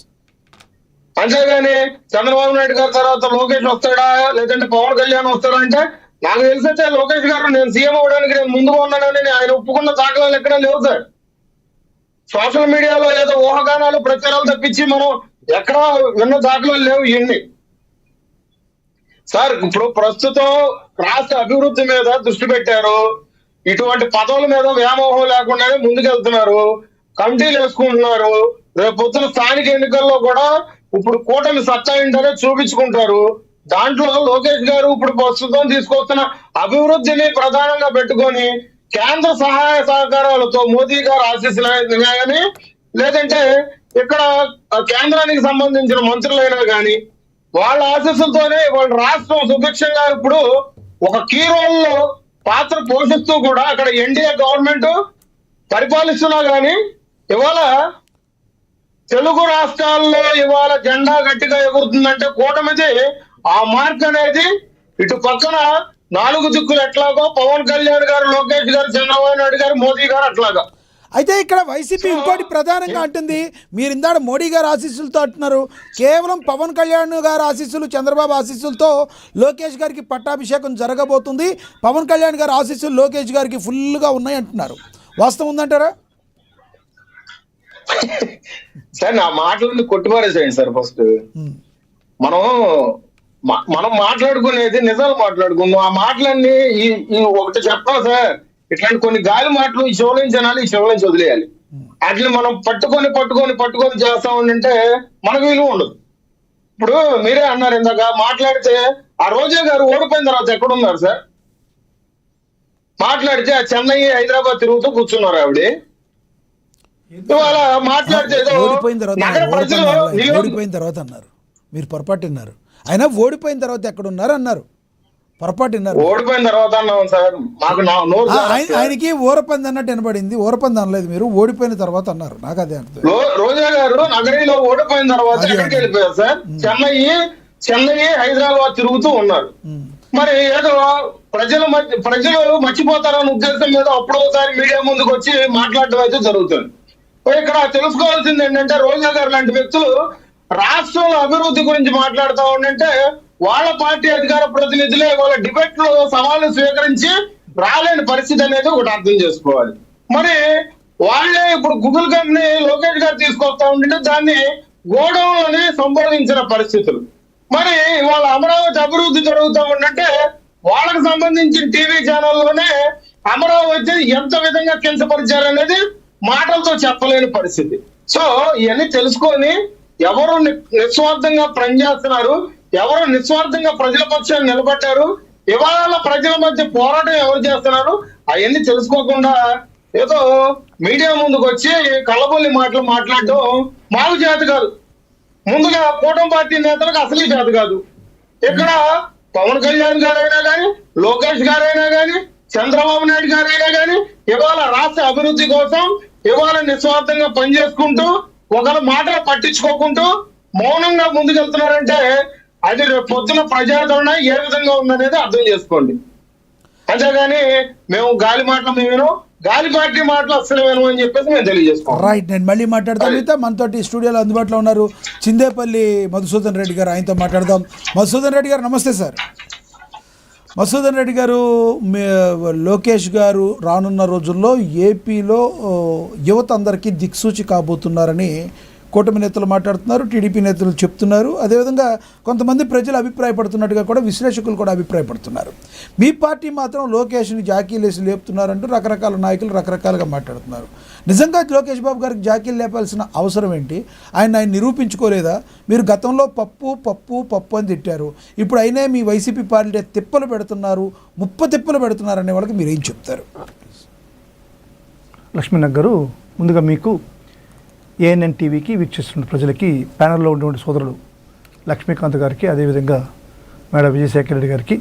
అంతేగాని చంద్రబాబు నాయుడు గారి తర్వాత లోకేష్ వస్తాడా లేదంటే పవన్ కళ్యాణ్ వస్తాడా అంటే నాకు తెలిసైతే లోకేష్ గారు నేను సీఎం అవడానికి నేను ముందుగా ఉన్నానని ఆయన ఒప్పుకున్న దాఖలాలు ఎక్కడా లేవు సార్. సోషల్ మీడియాలో ఏదో ఊహాగానాలు ప్రచారాలు తప్పించి మనం ఎక్కడా విన్న దాఖలాలు లేవు ఇవన్నీ. సార్ ఇప్పుడు ప్రస్తుతం రాష్ట్ర అభివృద్ధి మీద దృష్టి పెట్టారు, ఇటువంటి పదవుల మీద వ్యామోహం లేకుండానే ముందుకెళ్తున్నారు, కమిటీలు వేసుకుంటున్నారు. రేపు పొద్దున స్థానిక ఎన్నికల్లో కూడా ఇప్పుడు కూటమి సత్తా ఏంటనే చూపించుకుంటారు. దాంట్లో లోకేష్ గారు ఇప్పుడు ప్రస్తుతం తీసుకొస్తున్న అభివృద్ధిని ప్రధానంగా పెట్టుకొని కేంద్ర సహాయ సహకారాలతో మోదీ గారు ఆశీస్సులు కానీ లేదంటే ఇక్కడ కేంద్రానికి సంబంధించిన మంత్రులైనా కానీ వాళ్ళ ఆశీస్సులతోనే వాళ్ళ రాష్ట్రం సుభిక్షంగా ఇప్పుడు ఒక కీ రోల్ లో పాత్ర పోషిస్తూ కూడా అక్కడ ఎన్డీఏ గవర్నమెంట్ పరిపాలిస్తున్నా గానీ ఇవాళ తెలుగు రాష్ట్రాల్లో ఇవాళ జెండా గట్టిగా ఎగురుతుందంటే కూటమిది ఆ మార్క్ అనేది ఇటు పక్కన నాలుగు దిక్కులు ఎట్లాగో పవన్ కళ్యాణ్ గారు, లోకేష్ గారు, చంద్రబాబు నాయుడు గారు, మోదీ గారు అట్లాగా. అయితే ఇక్కడ వైసీపీ ఇంకోటి ప్రధానంగా అంటుంది, మీరు ఇందాక మోడీ గారు ఆశీస్సులతో అంటున్నారు, కేవలం పవన్ కళ్యాణ్ గారి ఆశీస్సులు చంద్రబాబు ఆశీస్సులతో లోకేష్ గారికి పట్టాభిషేకం జరగబోతుంది, పవన్ కళ్యాణ్ గారి ఆశీస్సులు లోకేష్ గారికి ఫుల్గా ఉన్నాయి అంటున్నారు. వాస్తవం ఉందంటారా? సార్ నా మాటలను కొట్టిపారేసేయండి సార్. ఫస్ట్ మనం మాట్లాడుకునేది నిజాలు మాట్లాడుకుందాం. ఆ మాటలన్నీ ఈ ఒకటి చెప్తాం సార్, ఇట్లాంటి కొన్ని గాలి మాటలు ఈ చెవుల నుంచి అనాలి, ఈ చెవుల నుంచి వదిలేయాలి. వాటిని మనం పట్టుకొని చేస్తా ఉంటే మనకు విలువ ఉండదు. ఇప్పుడు మీరే అన్నారు ఇందాక మాట్లాడితే ఆ రోజా గారు ఓడిపోయిన తర్వాత ఎక్కడున్నారు సార్? మాట్లాడితే ఆ చెన్నై, హైదరాబాద్ తిరుగుతూ కూర్చున్నారు ఆవిడ. ఇవాళ మాట్లాడితే ఓడిపోయిన తర్వాత అన్నారు, మీరు పొరపాటు విన్నారు. అయినా ఓడిపోయిన తర్వాత ఎక్కడున్నారు అన్నారు, పొరపాటు విన్నారు. ఓడిపోయిన తర్వాత అన్నాం సార్, మాకు ఆయనకి ఓరపంది అన్నట్టు వినబడింది. ఓరపంది అనలేదు మీరు, ఓడిపోయిన తర్వాత అన్నారు. నాకు అదే అర్థం. రోజా గారు నగరిలో ఓడిపోయిన తర్వాత ఎక్కడికి వెళ్ళిపోయారు సార్? చెన్నై, హైదరాబాద్ తిరుగుతూ ఉన్నారు. మరి ఏదో ప్రజలు మర్చిపోతారన్న ఉద్దేశం మీద అప్పుడు ఒకసారి మీడియా ముందుకు వచ్చి మాట్లాడడం అయితే జరుగుతుంది. ఇక్కడ తెలుసుకోవాల్సింది ఏంటంటే రోజా గారు లాంటి వ్యక్తులు రాష్ట్రంలో అభివృద్ధి గురించి మాట్లాడుతూ ఉంటే వాళ్ళ పార్టీ అధికార ప్రతినిధులే వాళ్ళ డిబేట్ లో సవాళ్లు స్వీకరించి రాలేని పరిస్థితి అనేది ఒకటి అర్థం చేసుకోవాలి. మరి వాళ్ళే ఇప్పుడు గూగుల్ కంపెనీ లోకేష్ గారు తీసుకొస్తా ఉంటే దాన్ని గోడౌన్లని సంబోధించిన పరిస్థితులు. మరి వాళ్ళ అమరావతి అభివృద్ధి జరుగుతూ ఉంటే వాళ్ళకి సంబంధించిన టీవీ ఛానల్లోనే అమరావతి ఎంత విధంగా కించపరిచారనేది మాటలతో చెప్పలేని పరిస్థితి. సో ఇవన్నీ తెలుసుకొని ఎవరు నిస్వార్థంగా పనిచేస్తున్నారు, ఎవరు నిస్వార్థంగా ప్రజల పక్షాన్ని నిలబడ్డారు, ఇవాళ ప్రజల మధ్య పోరాటం ఎవరు చేస్తున్నారు, అవన్నీ తెలుసుకోకుండా ఏదో మీడియా ముందుకు వచ్చి కళ్ళబొల్లి మాటలు మాట్లాడడం మాకు చేత కాదు. ముందుగా కూటమి పార్టీ నేతలకు అసలు చేత కాదు. ఇక్కడ పవన్ కళ్యాణ్ గారైనా కానీ, లోకేష్ గారైనా కానీ, చంద్రబాబు నాయుడు గారైనా కానీ ఇవాళ రాష్ట్ర అభివృద్ధి కోసం ఇవాళ నిస్వార్థంగా పనిచేసుకుంటూ ఒకరి మాటలు పట్టించుకోకుంటూ మౌనంగా ముందుకెళ్తున్నారంటే అది రేపు పొద్దున ప్రజాదరణ ఏ విధంగా ఉందనేది అర్థం చేసుకోండి. అంతేగాని మేము గాలి పార్టీ మాటలు అస్సలు వినము అని చెప్పేసి మేము తెలియజేసుకోండి. రైట్, నేను మళ్ళీ మాట్లాడతాను. మనతోటి స్టూడియోలో అందుబాటులో ఉన్నారు చిందేపల్లి మధుసూదన్ రెడ్డి గారు, ఆయనతో మాట్లాడదాం. మధుసూదన్ రెడ్డి గారు నమస్తే సార్. మధుసూదన్ రెడ్డి గారు, లోకేష్ గారు రానున్న రోజుల్లో ఏపీలో యువత అందరికీ దిక్సూచి కాబోతున్నారని కూటమి నేతలు మాట్లాడుతున్నారు, టీడీపీ నేతలు చెప్తున్నారు. అదేవిధంగా కొంతమంది ప్రజలు అభిప్రాయపడుతున్నట్టుగా కూడా విశ్లేషకులు కూడా అభిప్రాయపడుతున్నారు. మీ పార్టీ మాత్రం లోకేష్ని జాకీలేసి లేపుతున్నారంటూ రకరకాల నాయకులు రకరకాలుగా మాట్లాడుతున్నారు. నిజంగా లోకేష్ బాబు గారికి జాకీలు లేపాల్సిన అవసరం ఏంటి? ఆయన నిరూపించుకోలేదా? మీరు గతంలో పప్పు అని తిట్టారు, ఇప్పుడు అయినా మీ వైసీపీ పార్టీ తిప్పలు పెడుతున్నారు, తిప్పలు పెడుతున్నారు అనే వాళ్ళకి మీరు ఏం చెప్తారు? లక్ష్మీనాగ్ గారు, ముందుగా మీకు ఏఎన్ఎన్ టీవీకి వీక్షిస్తున్న ప్రజలకి, ప్యానల్లో ఉన్నటువంటి సోదరులు లక్ష్మీకాంత్ గారికి, అదేవిధంగా మేడం విజయశేఖర రెడ్డి గారికి,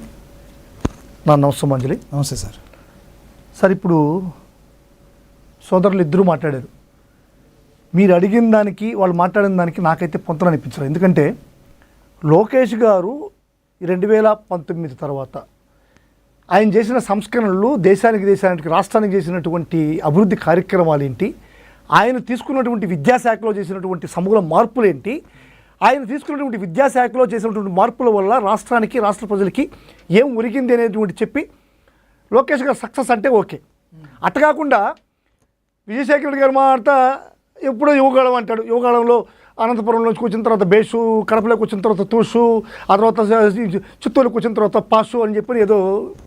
నా నమస్తే మంజలి. నమస్తే సార్. సార్, ఇప్పుడు సోదరులు ఇద్దరూ మాట్లాడారు. మీరు అడిగిన దానికి వాళ్ళు మాట్లాడిన దానికి నాకైతే పొంతన అనిపించలేదు. ఎందుకంటే లోకేష్ గారు 2019 తర్వాత ఆయన చేసిన సంస్కరణలు దేశానికి రాష్ట్రానికి చేసినటువంటి అభివృద్ధి కార్యక్రమాలు ఏంటి, ఆయన తీసుకున్నటువంటి విద్యాశాఖలో చేసినటువంటి సమూల మార్పులు ఏంటి, ఆయన తీసుకున్నటువంటి విద్యాశాఖలో చేసినటువంటి మార్పుల వల్ల రాష్ట్రానికి రాష్ట్ర ప్రజలకి ఏం ఒరిగింది అనేటువంటి చెప్పి లోకేష్ గారు సక్సెస్ అంటే ఓకే. అట్ట కాకుండా విజయశేఖర రెడ్డి గారు మాట్లాడతా ఎప్పుడో యువగాళం అంటాడు. యువగాళంలో అనంతపురంలోకి వచ్చిన తర్వాత బేషు, కడపలోకి వచ్చిన తర్వాత తూషు, ఆ తర్వాత చిత్తూరుకి వచ్చిన తర్వాత పాషు అని చెప్పి ఏదో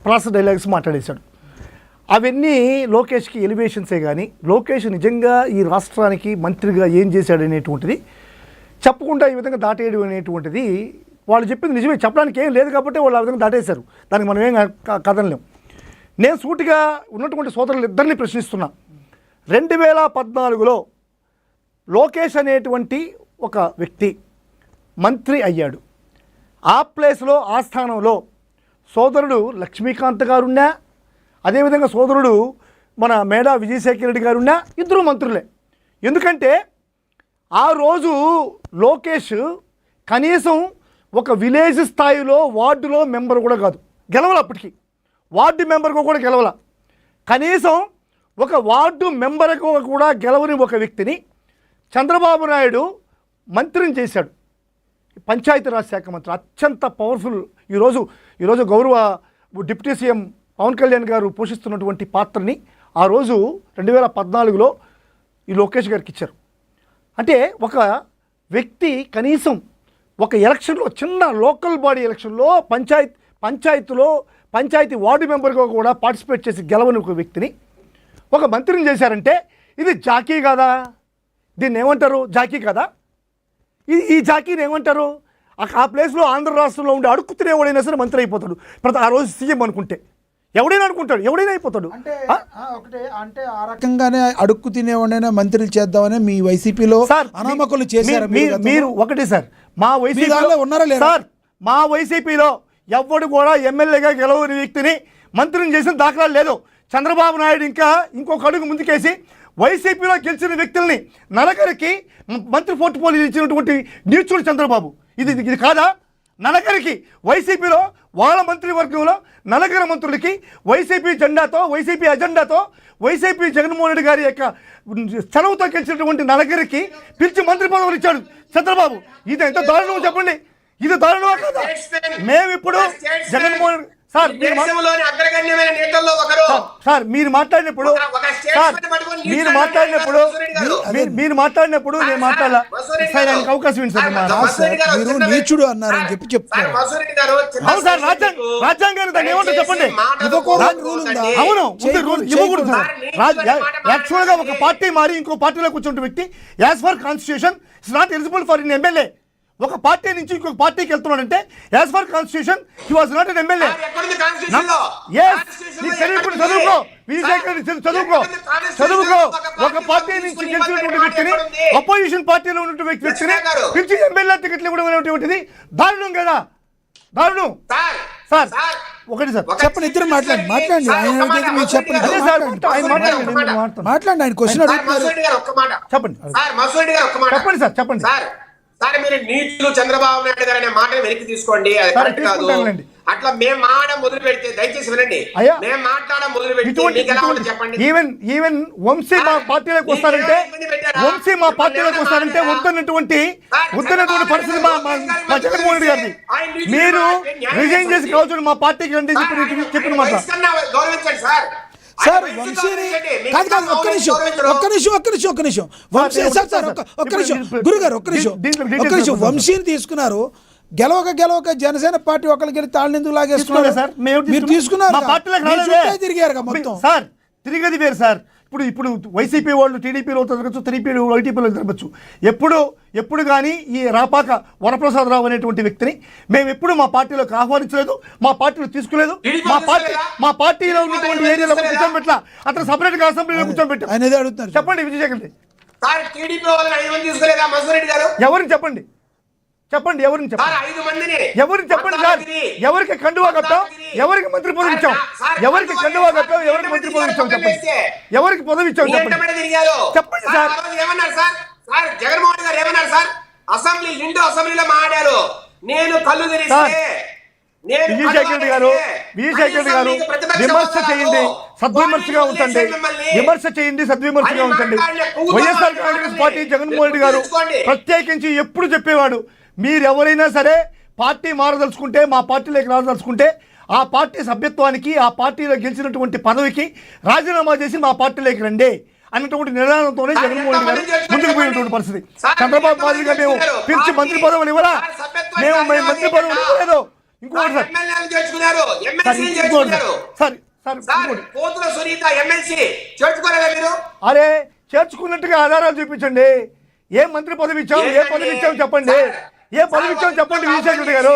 ప్రాస డైలాగ్స్ మాట్లాడేశాడు. అవన్నీ లోకేష్కి ఎలివేషన్సే కానీ లోకేష్ నిజంగా ఈ రాష్ట్రానికి మంత్రిగా ఏం చేశాడు అనేటువంటిది చెప్పకుండా ఈ విధంగా దాటేయడం అనేటువంటిది వాళ్ళు చెప్పింది నిజమే. చెప్పడానికి ఏం లేదు కాబట్టి వాళ్ళు ఆ విధంగా దాటేశారు. దానికి మనం ఏం కదనలేం. నేను సూటిగా ఉన్నటువంటి సోదరులు ఇద్దరిని ప్రశ్నిస్తున్నా. 2014లో లోకేష్ అనేటువంటి ఒక వ్యక్తి మంత్రి అయ్యాడు. ఆ ప్లేస్లో ఆ స్థానంలో సోదరుడు లక్ష్మీకాంత్ గారున్నా, అదేవిధంగా సోదరుడు మన మేడా విజయశేఖర రెడ్డి గారున్నా, ఇద్దరు మంత్రులే. ఎందుకంటే ఆ రోజు లోకేష్ కనీసం ఒక విలేజ్ స్థాయిలో వార్డులో మెంబర్ కూడా కాదు, గెలవాలి. అప్పటికి వార్డు మెంబర్గా కూడా గెలవాల. కనీసం ఒక వార్డు మెంబర్కు కూడా గెలవని ఒక వ్యక్తిని చంద్రబాబు నాయుడు మంత్రిని చేశాడు. పంచాయతీరాజ్ శాఖ మంత్రి, అత్యంత పవర్ఫుల్. ఈరోజు గౌరవ డిప్యూటీ సీఎం పవన్ కళ్యాణ్ గారు పోషిస్తున్నటువంటి పాత్రని ఆ రోజు 2014లో ఈ లోకేష్ గారికి ఇచ్చారు. అంటే ఒక వ్యక్తి కనీసం ఒక ఎలక్షన్లో, చిన్న లోకల్ బాడీ ఎలక్షన్లో పంచాయతీ వార్డు మెంబర్గా కూడా పార్టిసిపేట్ చేసి గెలవని ఒక వ్యక్తిని ఒక మంత్రిని చేశారంటే ఇది జాకీ కాదా? దీన్ని ఏమంటారు? జాకీ కదా? ఈ జాకీని ఏమంటారు? ఆ ప్లేస్లో ఆంధ్ర రాష్ట్రంలో ఉండే అడుక్కు తినేవాడైనా సరే మంత్రి అయిపోతాడు. ఆ రోజు సీఎం అనుకుంటే ఎవడైనా అనుకుంటాడు, ఎవడైనా అయిపోతాడు. ఒకటే అంటే ఆ రకంగానే అడుక్కు తినేవాడైనా మంత్రులు చేద్దామని మీ వైసీపీలో అనామకులు చేశారు. మీరు ఒకటి సార్, మా వైసీపీలో ఉన్నారా లేదా సార్? మా వైసీపీలో ఎవడు కూడా ఎమ్మెల్యేగా గెలవని వ్యక్తిని మంత్రిని చేసిన దాఖలాలు లేదు. చంద్రబాబు నాయుడు ఇంకొక అడుగు ముందుకేసి వైసీపీలో గెలిచిన వ్యక్తుల్ని నలగరికి మంత్రి పోర్ట్ఫోలియో ఇచ్చినటువంటి నీచుడు చంద్రబాబు. ఇది కాదా? నలగరికి వైసీపీలో వాళ్ళ మంత్రివర్గంలో నలగర మంత్రులకి వైసీపీ అజెండాతో వైసీపీ జగన్మోహన్ రెడ్డి గారి యొక్క చనువుతో గెలిచినటువంటి నలగరికి పిలిచి మంత్రి పదవులు ఇచ్చాడు చంద్రబాబు. ఇది ఎంత దారుణం చెప్పండి. ఇది దారుణమా కదా? మేము ఇప్పుడు జగన్మోహన్ సార్ మీరు మాట్లాడినప్పుడు నేను మాట్లాడాల సార్, ఆయనకు అవకాశం ఏంటి సార్? మీరు నీచుడు అన్నారని చెప్పి చెప్తారు. అవును సార్, రాజ్యాంగాన్ని దాన్ని ఏమంటారు చెప్పండి. అవును, ఇవ్వకూడదు. యాక్చువల్ గా ఒక పార్టీ మారి ఇంకో పార్టీలో కూర్చుంటే వ్యక్తి as for constitution it's not eligible for in MLA. ఒక పార్టీ నుంచి ఇంకొక పార్టీకి వెళ్తున్నాడంటే as for constitution he was not an MLA. చదువుకో ఒక పార్టీ నుంచి గెలిచినటువంటి వ్యక్తిని అపోజిషన్ పార్టీలో ఉన్నటువంటి వ్యక్తిని పిలిచి ఎమ్మెల్యే టికెట్లు ఇవ్వడం అనేటువంటిది దారుణం కదా? దారుణం సార్. ఒకటి సార్ చెప్పండి, ఇద్దరు మాట్లాడండి. ఆయన చెప్పండి, ఆయన క్వశ్చన్ అడుగుతున్నారు. చెప్పండి సార్, చెప్పండి. సార్ మీరు నీతులు చంద్రబాబు నాయుడు గారు అనే మాట వెనక్కి తీసుకోండి, అది కరెక్ట్ కాదు. అట్లా మేము మాట్లాడ మొదలు పెడితే దయచేసి వినండి. మేము మాట్లాడ మొదలు పెడితే చెప్పండి. ఈవెన్ వంశీ మా పార్టీలోకి వస్తారంటే వద్దన్నటువంటి పరిస్థితి మా జగన్మోహన్ రెడ్డి గారిది. మీరు రిజైన్ చేసి కావచ్చు మా పార్టీకి రండి చెప్పిన మాట. గౌరవించండి సార్. సార్ వంశీని కాదు ఒక్క నిమిషం గురుగారు ఒక్క నిమిషం వంశీని తీసుకున్నారు. గెలవక జనసేన పార్టీ ఒకరికి వెళ్ళి తాళ్ళెందుకు లాగేసుకున్నారు సార్? మీరు తీసుకున్నారు, తిరిగారు మొత్తం సార్. తిరిగేది వేరు సార్. ఇప్పుడు వైసీపీ వాళ్ళు టీడీపీలో తిరగచ్చు, టీడీపీలో వైటీపీలో తిరగచ్చు. ఎప్పుడు కానీ ఈ రాపాక వరప్రసాదరావు అనేటువంటి వ్యక్తిని మేము ఎప్పుడు మా పార్టీలోకి ఆహ్వానించలేదు, మా పార్టీలో తీసుకోలేదు. మా పార్టీలో ఉన్నటువంటి ఏరియాలో కూర్చోబెట్ల అతను సపరేట్ గా అసెంబ్లీలో కూర్చోబెట్టారు అనేది అడుగుతున్నారు. చెప్పండి విజయశేఖర్ రెడ్డి, ఎవరిని చెప్పండి. చెప్పండి ఎవరిని సార్ చెప్పండి 5 మందిని ఎవరికి చెప్పండి సార్ ఎవరికి కండువా కప్పాం ఎవరికి మంత్రి పదవి ఇచ్చాం ఎవరికి కండువా కప్పాం ఎవరికి మంత్రి పదవి ఇచ్చాం చెప్పండి ఎవరికి పదవి ఇచ్చాం చెప్పండి చెప్పండి సార్ ఏమన్నారు సార్ జగన్మోహన్ గారు ఏమన్నారు సార్ అసెంబ్లీ నిండు అసెంబ్లీలో మాట్లాడారు నేను కళ్ళు తెరిస్తే విజయశేఖర రెడ్డి గారు విమర్శ చేయండి సద్విమర్శగా ఉంచండి విమర్శ చేయండి సద్విమర్శగా ఉంచండి వైఎస్ఆర్ కాంగ్రెస్ పార్టీ జగన్మోహన్ రెడ్డి గారు ప్రత్యేకించి ఎప్పుడు చెప్పేవాడు మీరు ఎవరైనా సరే పార్టీ మారదలుచుకుంటే మా పార్టీలోకి రాదలుచుకుంటే ఆ పార్టీ సభ్యత్వానికి ఆ పార్టీలో గెలిచినటువంటి పదవికి రాజీనామా చేసి మా పార్టీలోకి రండి అన్నటువంటి నిర్ణయంతోనే జగన్మోహన్ రెడ్డి గారు ముందుకు పోయినటువంటి పరిస్థితి. చంద్రబాబు మాదిరిగా మేము పిలిచి మంత్రి పదవులు ఇవ్వరా మేము మంత్రి పదవులు ఇవ్వలేదు. ఇంకోటి అరే చేర్చుకున్నట్టుగా ఆధారాలు చూపించండి. ఏ మంత్రి పదవి ఇచ్చాం ఏ పదవి ఇచ్చాం చెప్పండి ఏ పదవి ఇచ్చాం చెప్పండి విజయశేఖర రెడ్డి గారు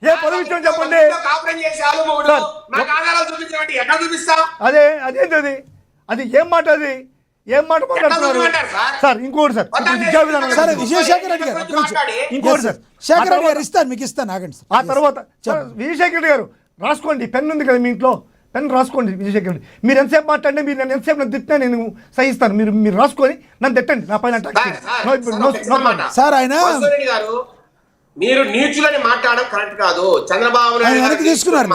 ఏ పదవి ఇచ్చాం చెప్పండి. అదే అదేంటది అది ఏం మాట అది ఏం మాట మాట్లాడుతున్నారు సార్. ఇంకోటి సార్ విద్యా విధానం విజయశేఖర రెడ్డి గారు ఇంకోటి సార్ శేఖర్ రెడ్డి గారు ఇస్తాను మీకు ఇస్తాను ఆగండి ఆ తర్వాత విజయశేఖర రెడ్డి గారు రాసుకోండి పెన్ ఉంది కదా మీ ఇంట్లో పెన్ రాసుకోండి విజయశేఖర రెడ్డి మీరు ఎంతసేపు మాట్లాడితే మీరు నన్ను ఎంతసేపు నన్ను తిట్టినా నేను సహిస్తాను మీరు రాసుకొని నన్ను తిట్టండి నా పైన సార్ ఆయన మీరు నీచులని మాట్లాడడం కరెక్ట్ కాదు. చంద్రబాబు వెనక్కి తీసుకున్నారు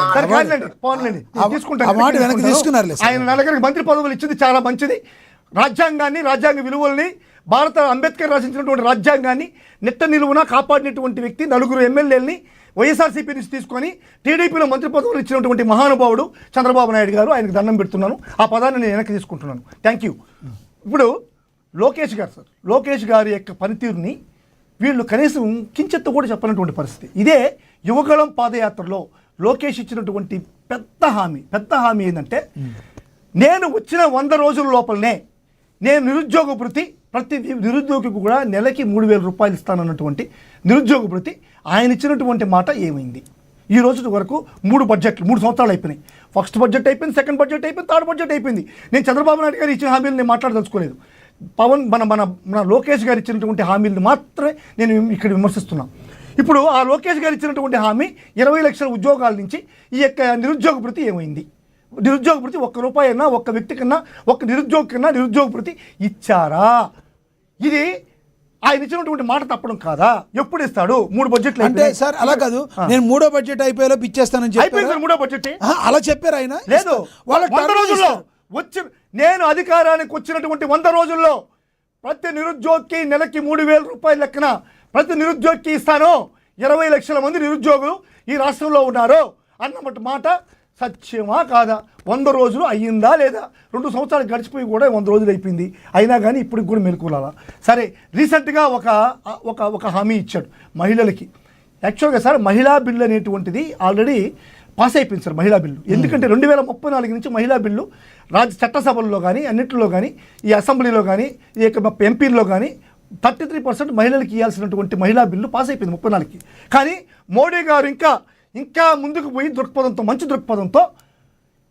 ఆయన నలుగురికి మంత్రి పదవులు ఇచ్చింది చాలా మంచిది. రాజ్యాంగాన్ని రాజ్యాంగ విలువల్ని భారత అంబేద్కర్ రచించినటువంటి రాజ్యాంగాన్ని నిట్ట నిలువున కాపాడినటువంటి వ్యక్తి నలుగురు ఎమ్మెల్యేలని వైఎస్ఆర్సీపీ నుంచి తీసుకొని టీడీపీలో మంత్రి పదవులు ఇచ్చినటువంటి మహానుభావుడు చంద్రబాబు నాయుడు గారు. ఆయనకు దండం పెడుతున్నాను. ఆ పదాన్ని నేను వెనక్కి తీసుకుంటున్నాను. Thank you. ఇప్పుడు లోకేష్ గారు సార్ లోకేష్ గారి యొక్క పనితీరుని వీళ్ళు కనీసం కించెత్తు కూడా చెప్పనటువంటి పరిస్థితి. ఇదే యువగళం పాదయాత్రలో లోకేష్ ఇచ్చినటువంటి పెద్ద హామీ ఏంటంటే నేను వచ్చిన 100 రోజుల లోపలనే నేను నిరుద్యోగ భృతి ప్రతి నిరుద్యోగికి కూడా నెలకి 3,000 రూపాయలు ఇస్తానన్నటువంటి నిరుద్యోగ భృతి ఆయన ఇచ్చినటువంటి మాట ఏమైంది? ఈ రోజు వరకు 3 సంవత్సరాలు అయిపోయినాయి. ఫస్ట్ బడ్జెట్ అయిపోయింది, సెకండ్ బడ్జెట్ అయిపోయింది, థర్డ్ బడ్జెట్ అయిపోయింది. నేను చంద్రబాబు నాయుడు గారు ఇచ్చిన హామీలు నేను మాట్లాడదలుచుకోలేదు. మన లోకేష్ గారు ఇచ్చినటువంటి హామీలను మాత్రమే నేను ఇక్కడ విమర్శిస్తున్నాను. ఇప్పుడు ఆ లోకేష్ గారు ఇచ్చినటువంటి హామీ 20 లక్షల ఉద్యోగాల నుంచి ఈ యొక్క నిరుద్యోగ భృతి ఏమైంది? నిరుద్యోగ భృతి ₹1 అయినా ఒక్క వ్యక్తి కన్నా ఒక్క నిరుద్యోగ కన్నా నిరుద్యోగ భృతి ఇచ్చారా? ఇది ఆయన ఇచ్చినటువంటి మాట తప్పడం కాదా? ఎప్పుడు ఇస్తాడు? 3 బడ్జెట్లు అంటే సార్ అలా కాదు నేను 3వ బడ్జెట్ అయిపోయేలో ఇచ్చేస్తానని చెప్పి 3వ బడ్జెట్ అలా చెప్పారు ఆయన. లేదు వాళ్ళ 100 రోజుల్లో నేను అధికారానికి వచ్చినటువంటి 100 రోజుల్లో ప్రతి నిరుద్యోగికి నెలకి 3,000 రూపాయల లెక్కన ప్రతి నిరుద్యోగికి ఇస్తాను. 20 లక్షల మంది నిరుద్యోగులు ఈ రాష్ట్రంలో ఉన్నారు అన్నమాట మాట సత్యమా కాదా? 100 రోజులు అయ్యిందా లేదా? 2 సంవత్సరాలు గడిచిపోయి కూడా 100 రోజులు అయిపోయింది. అయినా కానీ ఇప్పటికి కూడా మెలుకులాలా. సరే రీసెంట్గా ఒక హామీ ఇచ్చాడు మహిళలకి. యాక్చువల్గా సార్ మహిళా బిల్లు అనేటువంటిది ఆల్రెడీ పాస్ అయిపోయింది సార్ మహిళా బిల్లు. ఎందుకంటే 2034 నుంచి మహిళా బిల్లు చట్టసభల్లో కానీ అన్నింటిలో కానీ ఈ అసెంబ్లీలో కానీ ఈ యొక్క ఎంపీల్లో కానీ 33% మహిళలకి ఇవ్వాల్సినటువంటి మహిళా బిల్లు పాస్ అయిపోయింది 34కి. కానీ మోడీ గారు ఇంకా ముందుకు పోయి దృక్పథంతో మంచి దృక్పథంతో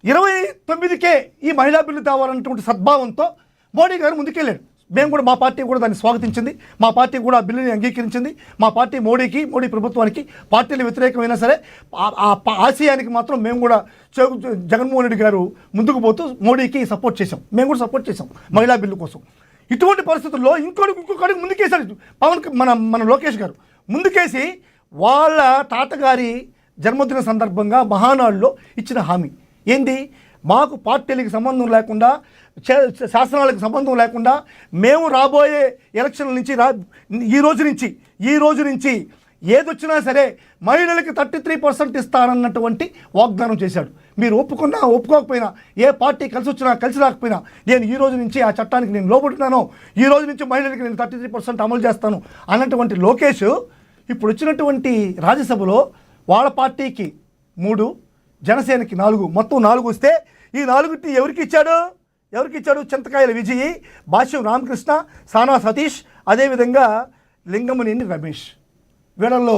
29కే ఈ మహిళా బిల్లు తేవాలన్నటువంటి సద్భావంతో మోడీ గారు ముందుకెళ్ళాడు. మేము కూడా మా పార్టీ కూడా దాన్ని స్వాగతించింది. మా పార్టీ కూడా ఆ బిల్లుని అంగీకరించింది. మా పార్టీ మోడీ ప్రభుత్వానికి పార్టీలు వ్యతిరేకమైనా సరే ఆ ఆశయానికి మాత్రం మేము కూడా జగన్మోహన్ రెడ్డి గారు ముందుకు పోతూ మోడీకి సపోర్ట్ చేసాం. మేము కూడా సపోర్ట్ చేసాం మహిళా బిల్లు కోసం. ఇటువంటి పరిస్థితుల్లో ఇంకొకటి ముందుకేసారు మన లోకేష్ గారు. ముందుకేసి వాళ్ళ తాతగారి జన్మదిన సందర్భంగా మహానాడులో ఇచ్చిన హామీ ఏంది? మాకు పార్టీలకు సంబంధం లేకుండా శాసనాలకు సంబంధం లేకుండా మేము రాబోయే ఎలక్షన్ల నుంచి ఈ రోజు నుంచి ఏదొచ్చినా సరే మహిళలకి 33% ఇస్తానన్నటువంటి వాగ్దానం చేశాడు. మీరు ఒప్పుకున్నా ఒప్పుకోకపోయినా ఏ పార్టీ కలిసి వచ్చినా కలిసి రాకపోయినా నేను ఈ రోజు నుంచి ఆ చట్టానికి నేను లోబడుతున్నాను. ఈ రోజు నుంచి మహిళలకి నేను 33% అమలు చేస్తాను అన్నటువంటి లోకేష్ ఇప్పుడు వచ్చినటువంటి రాజ్యసభలో వాళ్ళ పార్టీకి 3, జనసేనకి 4, మొత్తం 4 వస్తే ఈ 4ని ఎవరికి ఇచ్చాడు? చింతకాయల విజయ్, భాష్యం రామకృష్ణ, సానా సతీష్, అదేవిధంగా లింగమనేని రమేష్. వీళ్ళల్లో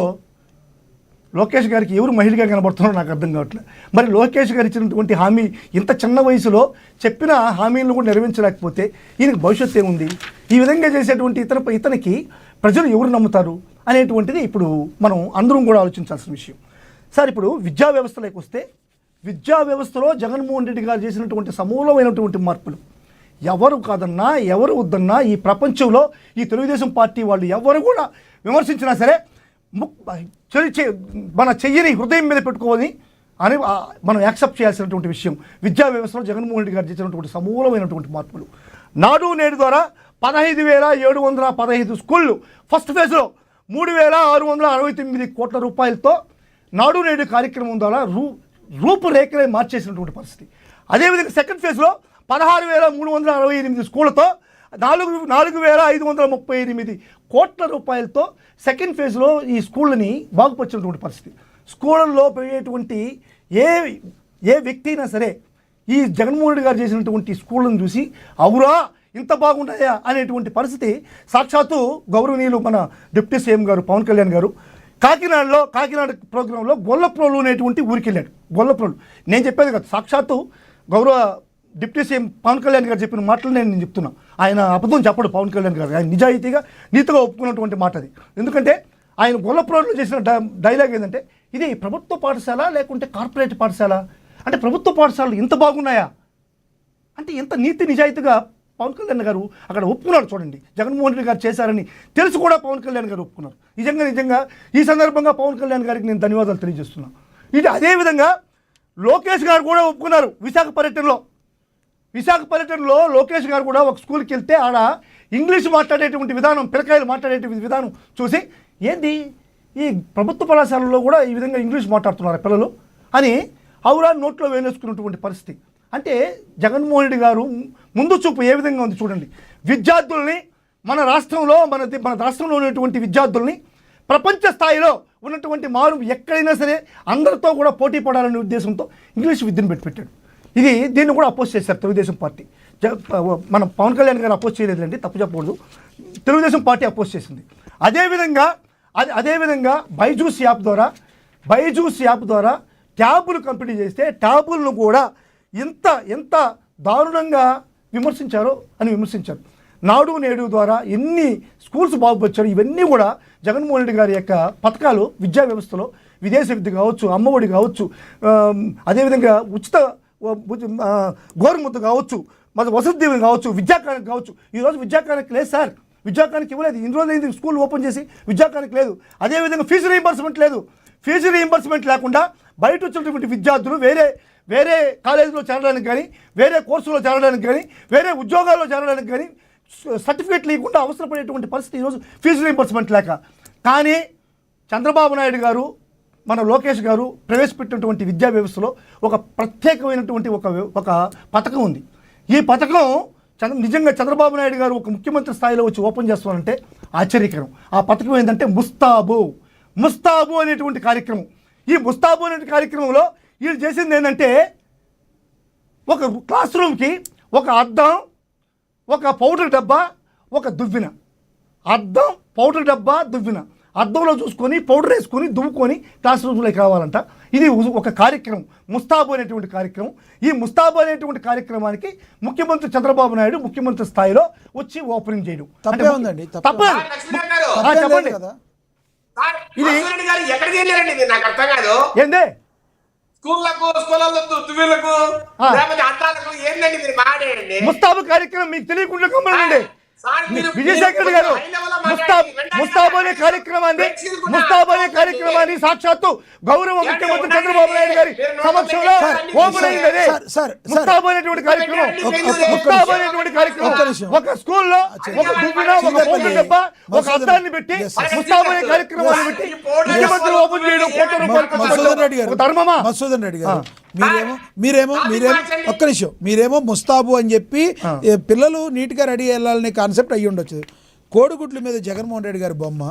లోకేష్ గారికి ఎవరు మహిళగా కనబడుతున్నారో నాకు అర్థం కావట్లేదు. మరి లోకేష్ గారు ఇచ్చినటువంటి హామీ ఇంత చిన్న వయసులో చెప్పిన హామీలను కూడా నెరవేర్చలేకపోతే ఈయనకి భవిష్యత్తు ఏముంది? ఈ విధంగా చేసేటువంటి ఇతనికి ప్రజలు ఎవరు నమ్ముతారు? అనేటువంటిది ఇప్పుడు మనం అందరం కూడా ఆలోచించాల్సిన విషయం. సార్, ఇప్పుడు విద్యా వ్యవస్థలోకి వస్తే విద్యా వ్యవస్థలో జగన్మోహన్ రెడ్డి గారు చేసినటువంటి సమూలమైనటువంటి మార్పులు ఎవరు కాదన్నా ఎవరు వద్దన్నా ఈ ప్రపంచంలో ఈ తెలుగుదేశం పార్టీ వాళ్ళు ఎవరు కూడా విమర్శించినా సరే మన చెయ్యని హృదయం మీద పెట్టుకోవాలి అని మనం యాక్సెప్ట్ చేయాల్సినటువంటి విషయం. విద్యా వ్యవస్థలో జగన్మోహన్ రెడ్డి గారు చేసినటువంటి సమూలమైనటువంటి మార్పులు. నాడు నేడు ద్వారా 15,715 స్కూళ్ళు ఫస్ట్ ఫేజ్లో 3,669 కోట్ల రూపాయలతో నాడు నేడు కార్యక్రమం ద్వారా రూపురేఖలే మార్చేసినటువంటి పరిస్థితి. అదేవిధంగా సెకండ్ ఫేజ్లో 16,368 స్కూళ్ళతో 4,538 కోట్ల రూపాయలతో సెకండ్ ఫేజ్లో ఈ స్కూళ్ళని బాగుపరిచినటువంటి పరిస్థితి. స్కూళ్ళల్లో పోయేటువంటి ఏ వ్యక్తి అయినా సరే ఈ జగన్మోహన్ రెడ్డి గారు చేసినటువంటి స్కూళ్ళను చూసి అవురా ఇంత బాగుంటాయా అనేటువంటి పరిస్థితి సాక్షాత్తు గౌరవనీయులు మన డిప్యూటీ సీఎం గారు పవన్ కళ్యాణ్ గారు కాకినాడ ప్రోగ్రాంలో గొల్లప్రోలు అనేటువంటి ఊరికి వెళ్ళాడు. గొల్లప్రోలు నేను చెప్పేది కాదు, సాక్షాత్తు గౌరవ డిప్యూటీ సీఎం పవన్ కళ్యాణ్ గారు చెప్పిన మాటలు నేను చెప్తున్నా. ఆయన అబద్ధం చెప్పడు పవన్ కళ్యాణ్ గారు, ఆయన నీతిగా ఒప్పుకున్నటువంటి మాట అది. ఎందుకంటే ఆయన గొల్లప్రోలు చేసిన డైలాగ్ ఏంటంటే ఇది ప్రభుత్వ పాఠశాల లేకుంటే కార్పొరేట్ పాఠశాల అంటే ప్రభుత్వ పాఠశాలలు ఇంత బాగున్నాయా అంటే ఎంత నీతి నిజాయితీగా పవన్ కళ్యాణ్ గారు అక్కడ ఒప్పుకున్నారు. చూడండి, జగన్మోహన్ రెడ్డి గారు చేశారని తెలిసి కూడా పవన్ కళ్యాణ్ గారు ఒప్పుకున్నారు. నిజంగా ఈ సందర్భంగా పవన్ కళ్యాణ్ గారికి నేను ధన్యవాదాలు తెలియజేస్తున్నాను. ఇది అదేవిధంగా లోకేష్ గారు కూడా ఒప్పుకున్నారు. విశాఖ పర్యటనలో లోకేష్ గారు కూడా ఒక స్కూల్కి వెళ్తే ఆడ ఇంగ్లీష్ మాట్లాడేటువంటి విధానం, పిల్లకాయలు మాట్లాడేటువంటి విధానం చూసి ఏంది ఈ ప్రభుత్వ కళాశాలలో కూడా ఈ విధంగా ఇంగ్లీష్ మాట్లాడుతున్నారు పిల్లలు అని అవురా నోట్లో వేలేసుకున్నటువంటి పరిస్థితి. అంటే జగన్మోహన్ రెడ్డి గారు ముందు చూపు ఏ విధంగా ఉంది చూడండి. విద్యార్థుల్ని మన రాష్ట్రంలో ఉన్నటువంటి విద్యార్థుల్ని ప్రపంచ స్థాయిలో ఉన్నటువంటి ఎక్కడైనా సరే అందరితో కూడా పోటీ పడాలనే ఉద్దేశంతో ఇంగ్లీష్ విద్యను పెట్టాడు. దీన్ని కూడా అపోజ్ చేశారు తెలుగుదేశం పార్టీ. మన పవన్ కళ్యాణ్ గారు అపోజ్ చేయలేదండి, తప్పు చెప్పకూడదు, తెలుగుదేశం పార్టీ అపోజ్ చేసింది. అదేవిధంగా బైజూస్ యాప్ ద్వారా ట్యాబులు కంపెనీ చేస్తే ట్యాబులను కూడా ఎంత దారుణంగా విమర్శించారు. నాడు నేడు ద్వారా ఎన్ని స్కూల్స్ బాగుపరిచారు. ఇవన్నీ కూడా జగన్మోహన్ రెడ్డి గారి యొక్క పథకాలు విద్యా వ్యవస్థలో విదేశ విద్య కావచ్చు, అమ్మఒడి కావచ్చు, అదేవిధంగా ఉచిత గోరుముద్ద కావచ్చు, మరి వసతి దీవెన కావచ్చు, విద్యాకానికి కావచ్చు. ఈరోజు విద్యాకానికి లేదు సార్, విద్యాకానికి ఇవ్వలేదు. ఇన్ని రోజులు స్కూల్ ఓపెన్ చేసి విద్యాకానికి లేదు. అదేవిధంగా ఫీజు రీయింబర్స్మెంట్ లేకుండా బయట వచ్చినటువంటి విద్యార్థులు వేరే కాలేజీలో చేరడానికి కానీ, వేరే కోర్సులో చేరడానికి కానీ, వేరే ఉద్యోగాల్లో చేరడానికి కానీ సర్టిఫికేట్ లేకుండా అవసరపడేటువంటి పరిస్థితి ఈరోజు ఫీజు రీయింబర్స్మెంట్ లేక. కానీ చంద్రబాబు నాయుడు గారు, మన లోకేష్ గారు ప్రవేశపెట్టినటువంటి విద్యా వ్యవస్థలో ఒక ప్రత్యేకమైనటువంటి ఒక పథకం ఉంది. ఈ పథకం నిజంగా చంద్రబాబు నాయుడు గారు ఒక ముఖ్యమంత్రి స్థాయిలో వచ్చి ఓపెన్ చేస్తున్నారంటే ఆశ్చర్యకరం. ఆ పథకం ఏంటంటే ముస్తాబు అనేటువంటి కార్యక్రమం. ఈ ముస్తాబు అనే కార్యక్రమంలో వీళ్ళు చేసింది ఏంటంటే ఒక క్లాస్ రూమ్కి ఒక అద్దం, ఒక పౌడర్ డబ్బా, ఒక దువ్విన. అద్దంలో చూసుకొని పౌడర్ వేసుకొని దువ్వుకొని క్లాస్ రూమ్లోకి రావాలంట. ఇది ఒక కార్యక్రమం, ముస్తాబు అనేటువంటి కార్యక్రమం. ఈ ముస్తాబు అనేటువంటి కార్యక్రమానికి ముఖ్యమంత్రి చంద్రబాబు నాయుడు ముఖ్యమంత్రి స్థాయిలో వచ్చి ఓపెనింగ్ చేయడం ఉందండి. చెప్పండి. ఇది నాకు అర్థం కాదు. ఏందే ముస్తాబు కార్యక్రమం మీకు తెలియకుండా కమ్మనండి. విజయశేఖర్ గారు ముస్తాబు అనే కార్యక్రమాన్ని సాక్షాత్తు గౌరవ ముఖ్యమంత్రి చంద్రబాబు నాయుడు గారి సమక్షంలో ఓపెన్ అయింది. ముస్తాబు అనేటువంటి కార్యక్రమం ఒక స్కూల్లో ఒక దువ్విన, ఒక పౌడర్ డబ్బ, ఒక అద్దాన్ని పెట్టి ముస్తాబు అనే కార్యక్రమాన్ని పెట్టి ముఖ్యమంత్రి ఓపెన్ చేయడం ధర్మమా? మసూదన్ రెడ్డి గారు మీరేమో ఒక్క నిమిషం, మీరేమో ముస్తాబు అని చెప్పి పిల్లలు నీట్గా రెడీ అయ్యాలనే కాన్సెప్ట్ అయ్యి ఉండొచ్చు. కోడిగుడ్ల మీద జగన్మోహన్ రెడ్డి గారి బొమ్మ,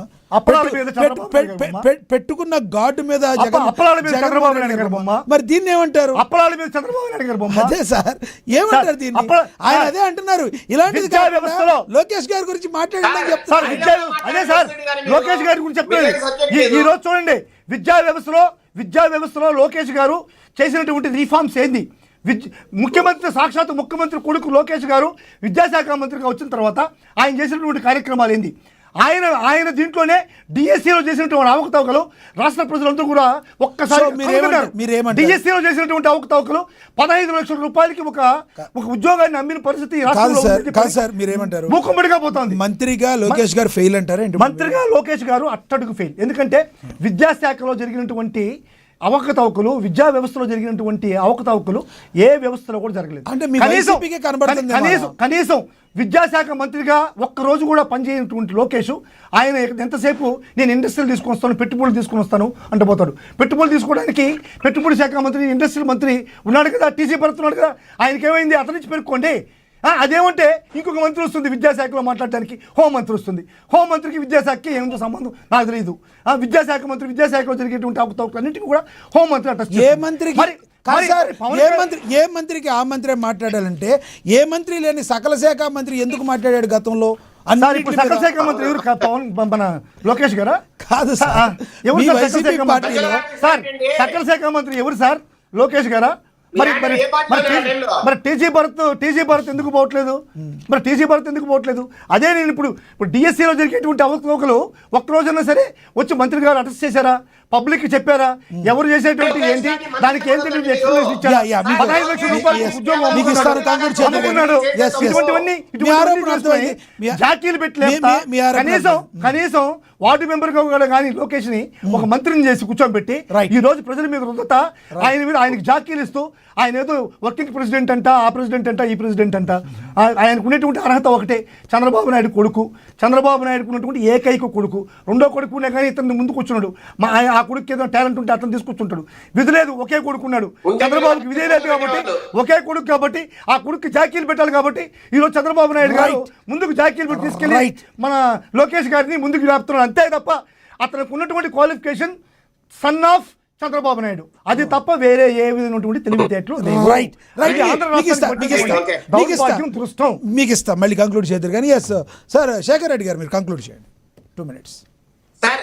పెట్టుకున్న గార్డు మీద చంద్రబాబు నాయుడు గారి బొమ్మ, మరి దీన్ని ఏమంటారు? అప్పలాల మీద చంద్రబాబు నాయుడు గారి బొమ్మ. అదే సార్, ఏమంటారు దీన్ని? ఆయన అదే అంటున్నారు. ఇలాంటిది లోకేష్ గారి గురించి మాట్లాడాలని చెప్తారు. అదే సార్, లోకేష్ గారి గురించి చెప్తారు. ఈ రోజు చూడండి, విద్యా వ్యవస్థలో లోకేష్ గారు చేసినటువంటి రిఫార్మ్స్ ఏంది? సాక్షాత్ ముఖ్యమంత్రి కొడుకు లోకేష్ గారు విద్యాశాఖ మంత్రిగా వచ్చిన తర్వాత ఆయన చేసినటువంటి కార్యక్రమాలు ఏంది? ఆయన దీంట్లోనే డిఎస్సీలో చేసినటువంటి అవకతవకలు రాష్ట్ర ప్రజలందరూ కూడా ఒక్కసారి సో మీరేమంటారు? డిఎస్సీలో చేసినటువంటి అవకతవకలు 15 లక్షల రూపాయలకి ఒక ఉద్యోగాన్ని అమ్మిన పరిస్థితి ఈ రాష్ట్రంలో ఉంది. కాదు సార్, మీరేమంటారు? మూకుమ్మడిగా పోతుంది. మంత్రిగా లోకేష్ గారు ఫెయిల్ అంటారా? మంత్రిగా లోకేష్ గారు అట్టడుగు ఫెయిల్. ఎందుకంటే విద్యాశాఖలో జరిగినటువంటి అవకతవకలు, విద్యా వ్యవస్థలో జరిగినటువంటి అవకతవకలు ఏ వ్యవస్థలో కూడా జరగలేదు. అంటే మీ వైసీపీకే కనబడుతుంది. కనీసం విద్యాశాఖ మంత్రిగా ఒక్కరోజు కూడా పనిచేయనటువంటి లోకేష్ ఆయన ఎంతసేపు నేను ఇండస్ట్రీలు తీసుకొని వస్తాను, పెట్టుబడులు తీసుకొని వస్తాను అంటే పోతాడు. పెట్టుబడులు తీసుకోవడానికి పెట్టుబడి శాఖ మంత్రి, ఇండస్ట్రియల్ మంత్రి ఉన్నాడు కదా, టీసీ భరత్ ఉన్నాడు కదా, ఆయనకి ఏమైంది? అతని నుంచి పెరుక్కోండి. అదేమంటే ఇంకొక మంత్రి వస్తుంది విద్యాశాఖలో మాట్లాడడానికి, హోంమంత్రి వస్తుంది. హోంమంత్రికి విద్యాశాఖకి ఏముందో సంబంధం నాకు తెలియదు. విద్యాశాఖ మంత్రి విద్యాశాఖలో జరిగేటువంటి అవకతవకలన్నింటినీ కూడా హోంమంత్రి అటెస్ట్ ఏ మంత్రికి ఏ మంత్రికి ఆ మంత్రి మాట్లాడాలంటే ఏ మంత్రి లేని సకల శాఖ మంత్రి ఎందుకు మాట్లాడాడు గతంలో? సకల శాఖ మంత్రి ఎవరు? పవన్ మన లోకేష్ గారా? కాదు సార్, ఎవరు మీ సార్ వైసీపీ సకల శాఖ మంత్రి? పార్టీలో సార్ సకల శాఖ మంత్రి ఎవరు సార్? లోకేష్ గారా? మరి టీజీ భరత్ ఎందుకు పోవట్లేదు? అదే నేను ఇప్పుడు డిఎస్సీలో జరిగేటువంటి అవకతవకలు ఒక్కరోజన్నా సరే వచ్చి మంత్రి గారు అరెస్ట్ చేశారా? పబ్లిక్ చెప్పారా? ఎవరు చేసేటువంటి ఏంటి దానికి ఏంటి ఎక్స్ప్లెనేషన్ ఇచ్చారా? 15 లక్షల రూపాయలు ఉద్యోగం జాకీలు పెట్టలేదు. కనీసం వార్డు మెంబర్ కానీ లోకేష్ ని ఒక మంత్రిని చేసి కూర్చోబెట్టి ఈ రోజు ప్రజల మీద రుద్దత, ఆయనకి జాకీలు ఇస్తూ ఆయన ఏదో వర్కింగ్ ప్రెసిడెంట్ అంట, ఆ ప్రెసిడెంట్ అంట, ఈ ప్రెసిడెంట్ అంట. ఆయనకు ఉన్నటువంటి అర్హత ఒకటే, చంద్రబాబు నాయుడు కొడుకు. చంద్రబాబు నాయుడుకు ఉన్నటువంటి ఏకైక కొడుకు. రెండో కొడుకునే కానీ ఇతను ముందు కూర్చున్నాడు. ఆ కొడుకు ఏదో టాలెంట్ ఉంటే అతను తీసుకొచ్చుంటాడు. విధి లేదు, ఒకే కొడుకున్నాడు. చంద్రబాబుకి విధి లేదు కాబట్టి, ఒకే కొడుకు కాబట్టి ఆ కొడుకు జాకీలు పెట్టాలి కాబట్టి ఈరోజు చంద్రబాబు నాయుడు గారు ముందుకు జాకీలు పెట్టి తీసుకెళ్లి మన లోకేష్ గారిని ముందుకు రాపుతున్నాడు. అంతే తప్ప అతనికి ఉన్నటువంటి qualification son of Chandrababu Naidu, అది తప్ప వేరే ఏ విధమైనటువంటి తెలివితేటలు మీకు ఇస్తా. మళ్ళీ కంక్లూడ్ చేద్దరు కానీ. ఎస్ సార్, శేఖర్ రెడ్డి గారు మీరు కంక్లూడ్ చేయండి, 2 minutes. సార్,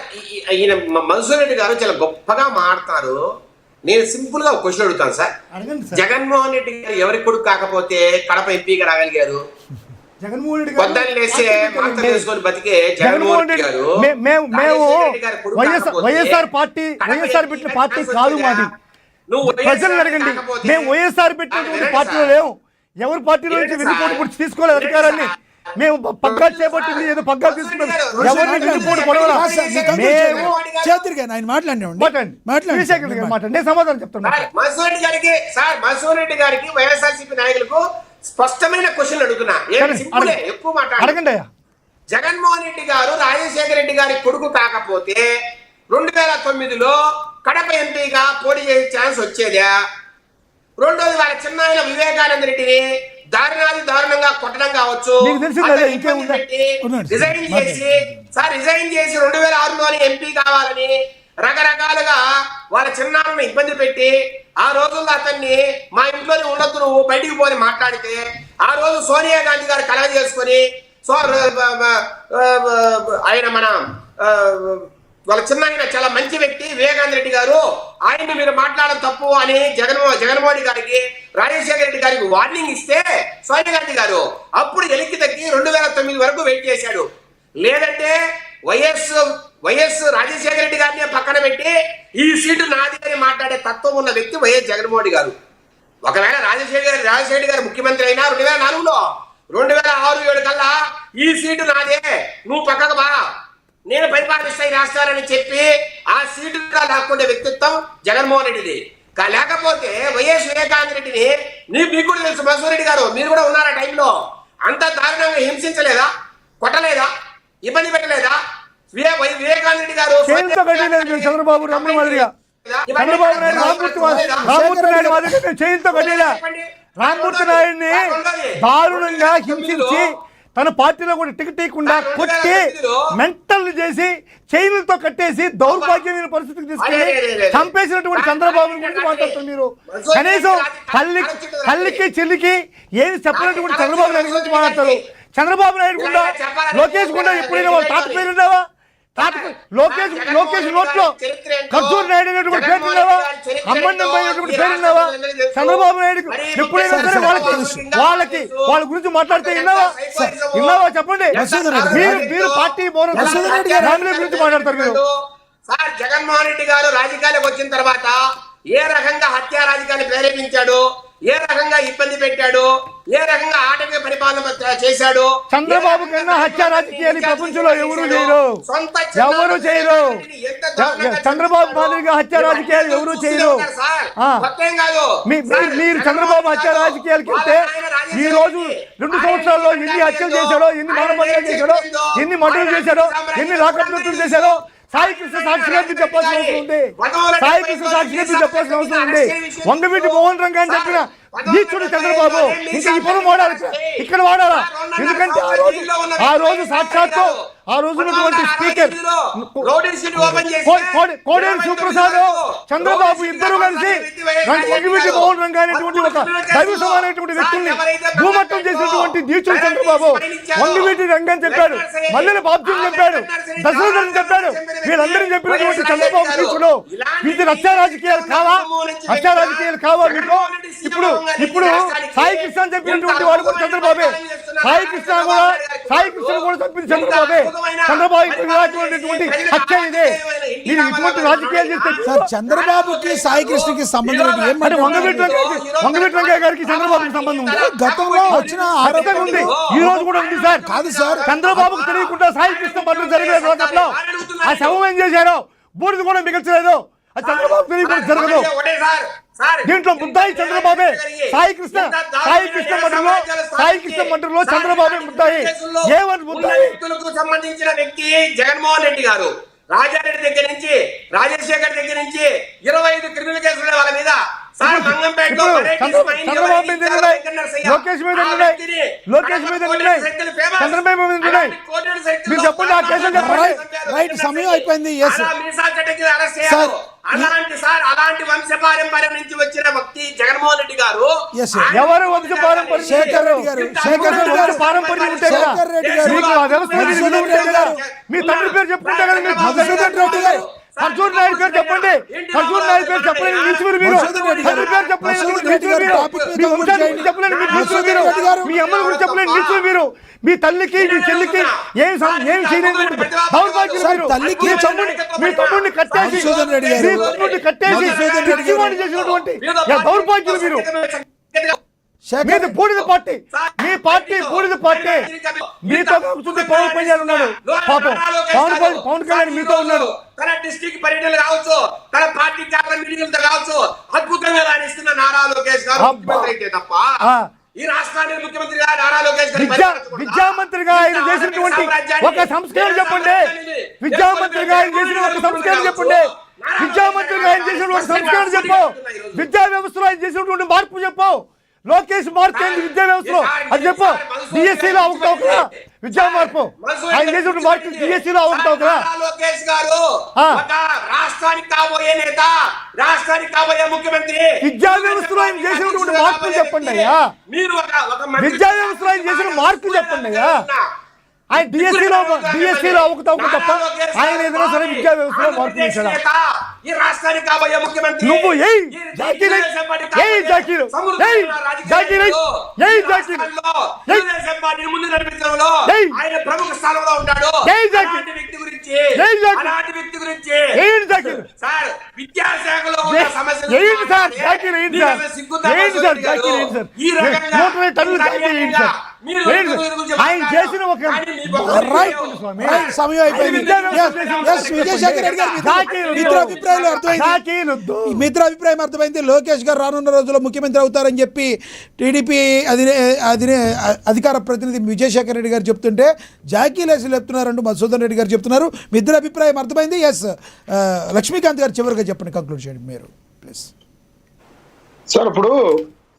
ఈయన మన్సూర్ రెడ్డి గారు చాలా గొప్పగా మాట్లాడతారు. నేను సింపుల్ గా ఒక క్వశ్చన్ అడుగుతాను సార్. జగన్మోహన్ రెడ్డి గారు ఎవరి కొడుకు కాకపోతే కడప ఎంపీగా రాగలిగారు? జగన్మోహన్ రెడ్డి వైఎస్ఆర్ పెట్టిన పార్టీ కాదు మాది. ప్రజలు అడగండి, మేము వైఎస్ఆర్ పెట్టినటువంటి పార్టీలో లేవు. ఎవరి పార్టీలో నుంచి వెన్నుపోటు పొడిచి తీసుకోలేదు అధికారాన్ని. మేము పగ్గాలు చేపట్టింది ఏదో పగ్గాలు తీసుకున్నాం. ఎవరిని వెన్నుపోటు పొడవలా. నేను సమాధానం చెప్తాను. మన్సూర్ రెడ్డి గారికి వైఎస్ఆర్సీపీ నాయకులకు స్పష్టమైన క్వశ్చన్ అడుగుతున్నా, ఎక్కువ అడగండి. జగన్మోహన్ రెడ్డి గారు రాజశేఖర రెడ్డి గారి కొడుకు కాకపోతే 2009లో కడప ఎంపీగా పోటీ చేసే ఛాన్స్ వచ్చేదా? రెండోది వాళ్ళ చిన్నాయన వివేకానంద రెడ్డిని దారుణంగా కొట్టడం కావచ్చు, రిజైన్ చేసి 2006లోని ఎంపీ కావాలని రకరకాలుగా వాళ్ళ చిన్నాన్నను ఇబ్బంది పెట్టి ఆ రోజుల్లో అతన్ని మా ఇంట్లోనే ఉండొద్దు, నువ్వు బయటికి పోని మాట్లాడితే ఆ రోజు సోనియా గాంధీ గారు కలగ చేసుకుని ఆయన మన వాళ్ళ చిన్న చాలా మంచి వ్యక్తి వివేకానంద రెడ్డి గారు, ఆయన్ని మీరు మాట్లాడడం తప్పు అని జగన్మోహన్ గారికి రాజశేఖర రెడ్డి గారికి వార్నింగ్ ఇస్తే సోనియా గాంధీ గారు అప్పుడు ఎలికి తగ్గి 2009 వరకు వెయిట్ చేశాడు. లేదంటే వైఎస్ రాజశేఖర రెడ్డి గారిని పక్కన పెట్టి ఈ సీటు నాది అని మాట్లాడే తత్వం ఉన్న వ్యక్తి వైఎస్ జగన్మోహన్ గారు. ఒకవేళ రాజశేఖర గారు ముఖ్యమంత్రి అయినా 2004లో 2006-7 కల్లా ఈ సీటు నాదే, నువ్వు పక్కకు బా, నేను పరిపాలిస్తాయి రాష్ట్రాలని చెప్పి ఆ సీటు లాక్కుండే వ్యక్తిత్వం జగన్మోహన్ రెడ్డిది. లేకపోతే వైఎస్ వివేకానంద రెడ్డిని మీకు కూడా తెలుసు, మన్సూర్ రెడ్డి గారు మీరు కూడా ఉన్నారా టైంలో, అంత దారుణంగా హింసించలేదా, కొట్టలేదా, ఇబ్బంది పెట్టలేదా? వివేకానంద రెడ్డి గారు చంద్రబాబు రామ్మూర్తి నాయుడిని దారుణంగా హింసించి తన పార్టీలో కూడా టికెట్ ఇవ్వకుండా కొట్టి మెంటల్ చేసి చైన్లతో కట్టేసి దౌర్భాగ్యమైన పరిస్థితికి తీసుకెళ్లి చంపేసినటువంటి చంద్రబాబు గురించి మాట్లాడుతున్నారు మీరు. కనీసం తల్లికి చెల్లికి ఏది చెప్పినటువంటి చంద్రబాబు నాయుడు గురించి మాట్లాడతారు. చంద్రబాబు నాయుడు కూడా లోకేష్ కూడా ఎప్పుడైనా వాళ్ళ తాత పేరు ఉండవా? లోకేష్ నోట్లో కర్జూర్ నాయుడు అనేటువంటి పేరు ఉన్నావా? అమ్మండం పోయినటువంటి పేరు ఉన్నావా? చంద్రబాబు నాయుడు ఎప్పుడైనా సరే వాళ్ళ గురించి మాట్లాడితే విన్నావా చెప్పండి. మీరు పార్టీ ఫ్యామిలీ గురించి మాట్లాడతారు మీరు. సార్ జగన్మోహన్ రెడ్డి గారు రాజకీయాలకు వచ్చిన తర్వాత ఏ రకంగా హత్యా రాజకీయాన్ని ప్రేరేపించాడు, ఏ రకంగా ఇబ్బంది పెట్టాడు, ఏ రకంగా ఆటవిక పరిపాలన చేశాడు. చంద్రబాబు కన్నా హత్యా రాజకీయాలు ప్రపంచంలో ఎవరు చేయరు. చంద్రబాబు మాదిరిగా హత్యా రాజకీయాలు ఎవరు చేయరు. మీరు చంద్రబాబు హత్యా రాజకీయాలకి వెళ్తే ఈ రోజు 2 సంవత్సరాల్లో ఎన్ని హత్యలు చేశాడో, ఎన్ని మానభంగాలు చేశాడో, ఎన్ని మర్డర్లు చేశాడో, ఎన్ని లాకప్లు చేశాడో సాయి కృష్ణ సాక్షిగా చెప్పాల్సిన అవసరం ఉంది. సాయి కృష్ణ సాక్షిగా చెప్పాల్సిన అవసరం ఉంది. వంగవీటి మోహన్ రంగా అని చెప్పిన నీచుడు చంద్రబాబు ఇంకా ఈ పదం వాడాలి, ఇక్కడ వాడాలా? ఎందుకంటే ఆ రోజు సాక్షాత్తు ఆ రోజు స్పీకర్ కోడేరు శివప్రసాద్ చంద్రబాబు ఇద్దరు కలిసి వంగవీటి మోహన్ రంగా అనేటువంటి ఒక దైవ సమానమైనటువంటి వ్యక్తుల్ని భూమట్టం చేసినటువంటి నీచుడు చంద్రబాబు వంగవీటి రంగని చెప్పాడు, మల్లెల బాబ్జీని చెప్పాడు, దశరథని చెప్పాడు. వీళ్ళందరినీ చెప్పినటువంటి చంద్రబాబు నీచుడు. ఇది హత్యా రాజకీయాలు కావా? హత్యా రాజకీయాలు కావా మీకు? ఇప్పుడు సాయి కృష్ణ చెప్పినటువంటి వాడు కూడా చంద్రబాబే. సాయి కృష్ణ కూడా చంపింది చంద్రబాబే. చంద్రబాబు హత్య ఇదే. మీరు ఇటువంటి రాజకీయాలు చేస్తే సార్ చంద్రబాబుకి సాయి కృష్ణకి సంబంధం అంటే వంగవీటి రంగయ్య గారికి చంద్రబాబుకి సంబంధం ఉంది. గతంలో వచ్చిన ఆరోపణ ఉంది, ఈ రోజు కూడా ఉంది సార్. కాదు సార్, చంద్రబాబుకు తెలియకుండా సాయి కృష్ణ మరణం జరగలేదు. లోకంలో ఆ శవం ఏం చేశారో బూడిద కూడా మిగల్చలేదు. అది చంద్రబాబు తెలియకుండా జరగదు. దీంట్లో ముద్దాయి చంద్రబాబే. సాయి కృష్ణ మంటలో చంద్రబాబే ముద్దాయి. ఏమని ముద్దాయి? వ్యక్తులకు సంబంధించిన వ్యక్తి జగన్మోహన్ రెడ్డి గారు రాజారెడ్డి దగ్గర నుంచి రాజశేఖర్ దగ్గర నుంచి 25 క్రిమినల్ కేసులు వాళ్ళ మీద. చంద్రబాబు మీద లోకేష్ మీద మీరు చెప్పండి. ఆ కేసులు చెప్పండి. రైట్, సమయం అయిపోయింది. అలాంటి వంశపారంపర్యం నుంచి వచ్చిన వ్యక్తి జగన్మోహన్ రెడ్డి గారు. ఎవరు వంశపారంపర్యం? శేఖర్ రెడ్డి గారు పారంపర్యం ఉంటే మీ తండ్రి పేరు చెప్పుకుంటే కదా. మీరు మధుసూదన్ రెడ్డి గారు కర్జూర్ నాయుడు పేరు చెప్పండి. కర్జూర్ నాయుడు పేరు చెప్పలేని నీచులు మీరు. తండ్రి పేరు చెప్పలేని నీచులు మీరు. మీ వంశాన్ని గురించి చెప్పలేని నీచులు మీరు. మీ అమ్మల గురించి చెప్పలేని నీచులు మీరు. మీ తల్లికి మీ చెల్లికి ఏం చేయలేదు దౌర్భాగ్యులు మీరు. మీ తమ్ముడిని కట్టేసి చేసినటువంటి దౌర్భాగ్యులు మీరు. మీది బూడిద పార్టీ. మీ పార్టీ బూడిద పార్టీ. మీతో కూర్చుంటే పవన్ కళ్యాణ్ ఉన్నాడు. పాపం పవన్ కళ్యాణ్ మీతో ఉన్నాడు. తన డిస్ట్రిక్ట్ పర్యటనలు కావచ్చు, తన పార్టీ కేంద్ర మీటింగ్లతో కావచ్చు, అద్భుతంగా రాణిస్తున్న నారా లోకేష్ గారు అయితే తప్ప ఈ రాష్ట్రానికి ముఖ్యమంత్రిగా నారా లోకేష్ గారు విద్యామంత్రిగా ఆయన చేసినటువంటి ఒక సంస్కరణ చెప్పండి. విద్యామంత్రిగా ఆయన చేసిన ఒక సంస్కరణ చెప్పండి. విద్యామంత్రిగా ఆయన చేసిన ఒక సంస్కరణ చెప్పు. విద్యా వ్యవస్థలో ఆయన చేసినటువంటి మార్పు చెప్పు. లోకేష్ మార్పు ఏంది విద్యా వ్యవస్థలో అది చెప్పు. డిఎస్సీలో అవకతవకలా విద్యా మార్పు ఆయన చేసిన మార్పు. డిఎస్సీలో అవకతవకలా. లోకేష్ గారు రాష్ట్రానికి కాబోయే నేత, రాష్ట్రానికి కాబోయే ముఖ్యమంత్రి. విద్యా వ్యవస్థలో ఆయన చేసినటువంటి మార్పులు చెప్పండి అయ్యా. విద్యా వ్యవస్థలో ఆయన చేసిన మార్పులు చెప్పండి అయ్యా. ఆయన డిఎస్సీలో అవకతవక తప్ప ఆయన ఏదైనా సరే విద్యా వ్యవస్థలో మార్పు చేశాడా? ఈ రాష్ట్రానికి కాబోయే ముఖ్యమంత్రి నువ్వు ముందు నడిపించడంలో ఆయన ప్రముఖ స్థానంలో ఉంటాడు. అలాంటి వ్యక్తి గురించి సార్ విద్యాశాఖలో ఉన్న సమస్యలు ఈ రకంగా ఆయన చేసిన ఒక సమయం అయిపోయింది. విజయశేఖర్ రెడ్డి గారు మిత్ర అభిప్రాయం అర్థమైంది. లోకేష్ గారు రానున్న రోజుల్లో ముఖ్యమంత్రి అవుతారని చెప్పి టీడీపీ అధికార ప్రతినిధి విజయశేఖర్ రెడ్డి గారు చెప్తుంటే జాకీలేసి చెప్తున్నారంటూ మధుసూదన్ రెడ్డి గారు చెప్తున్నారు. మీ ఇద్దరు అభిప్రాయం అర్థమైంది. ఎస్, లక్ష్మీకాంత్ గారు చివరిగా చెప్పండి, కంక్లూడ్ చేయండి మీరు ప్లీజ్. సార్ ఇప్పుడు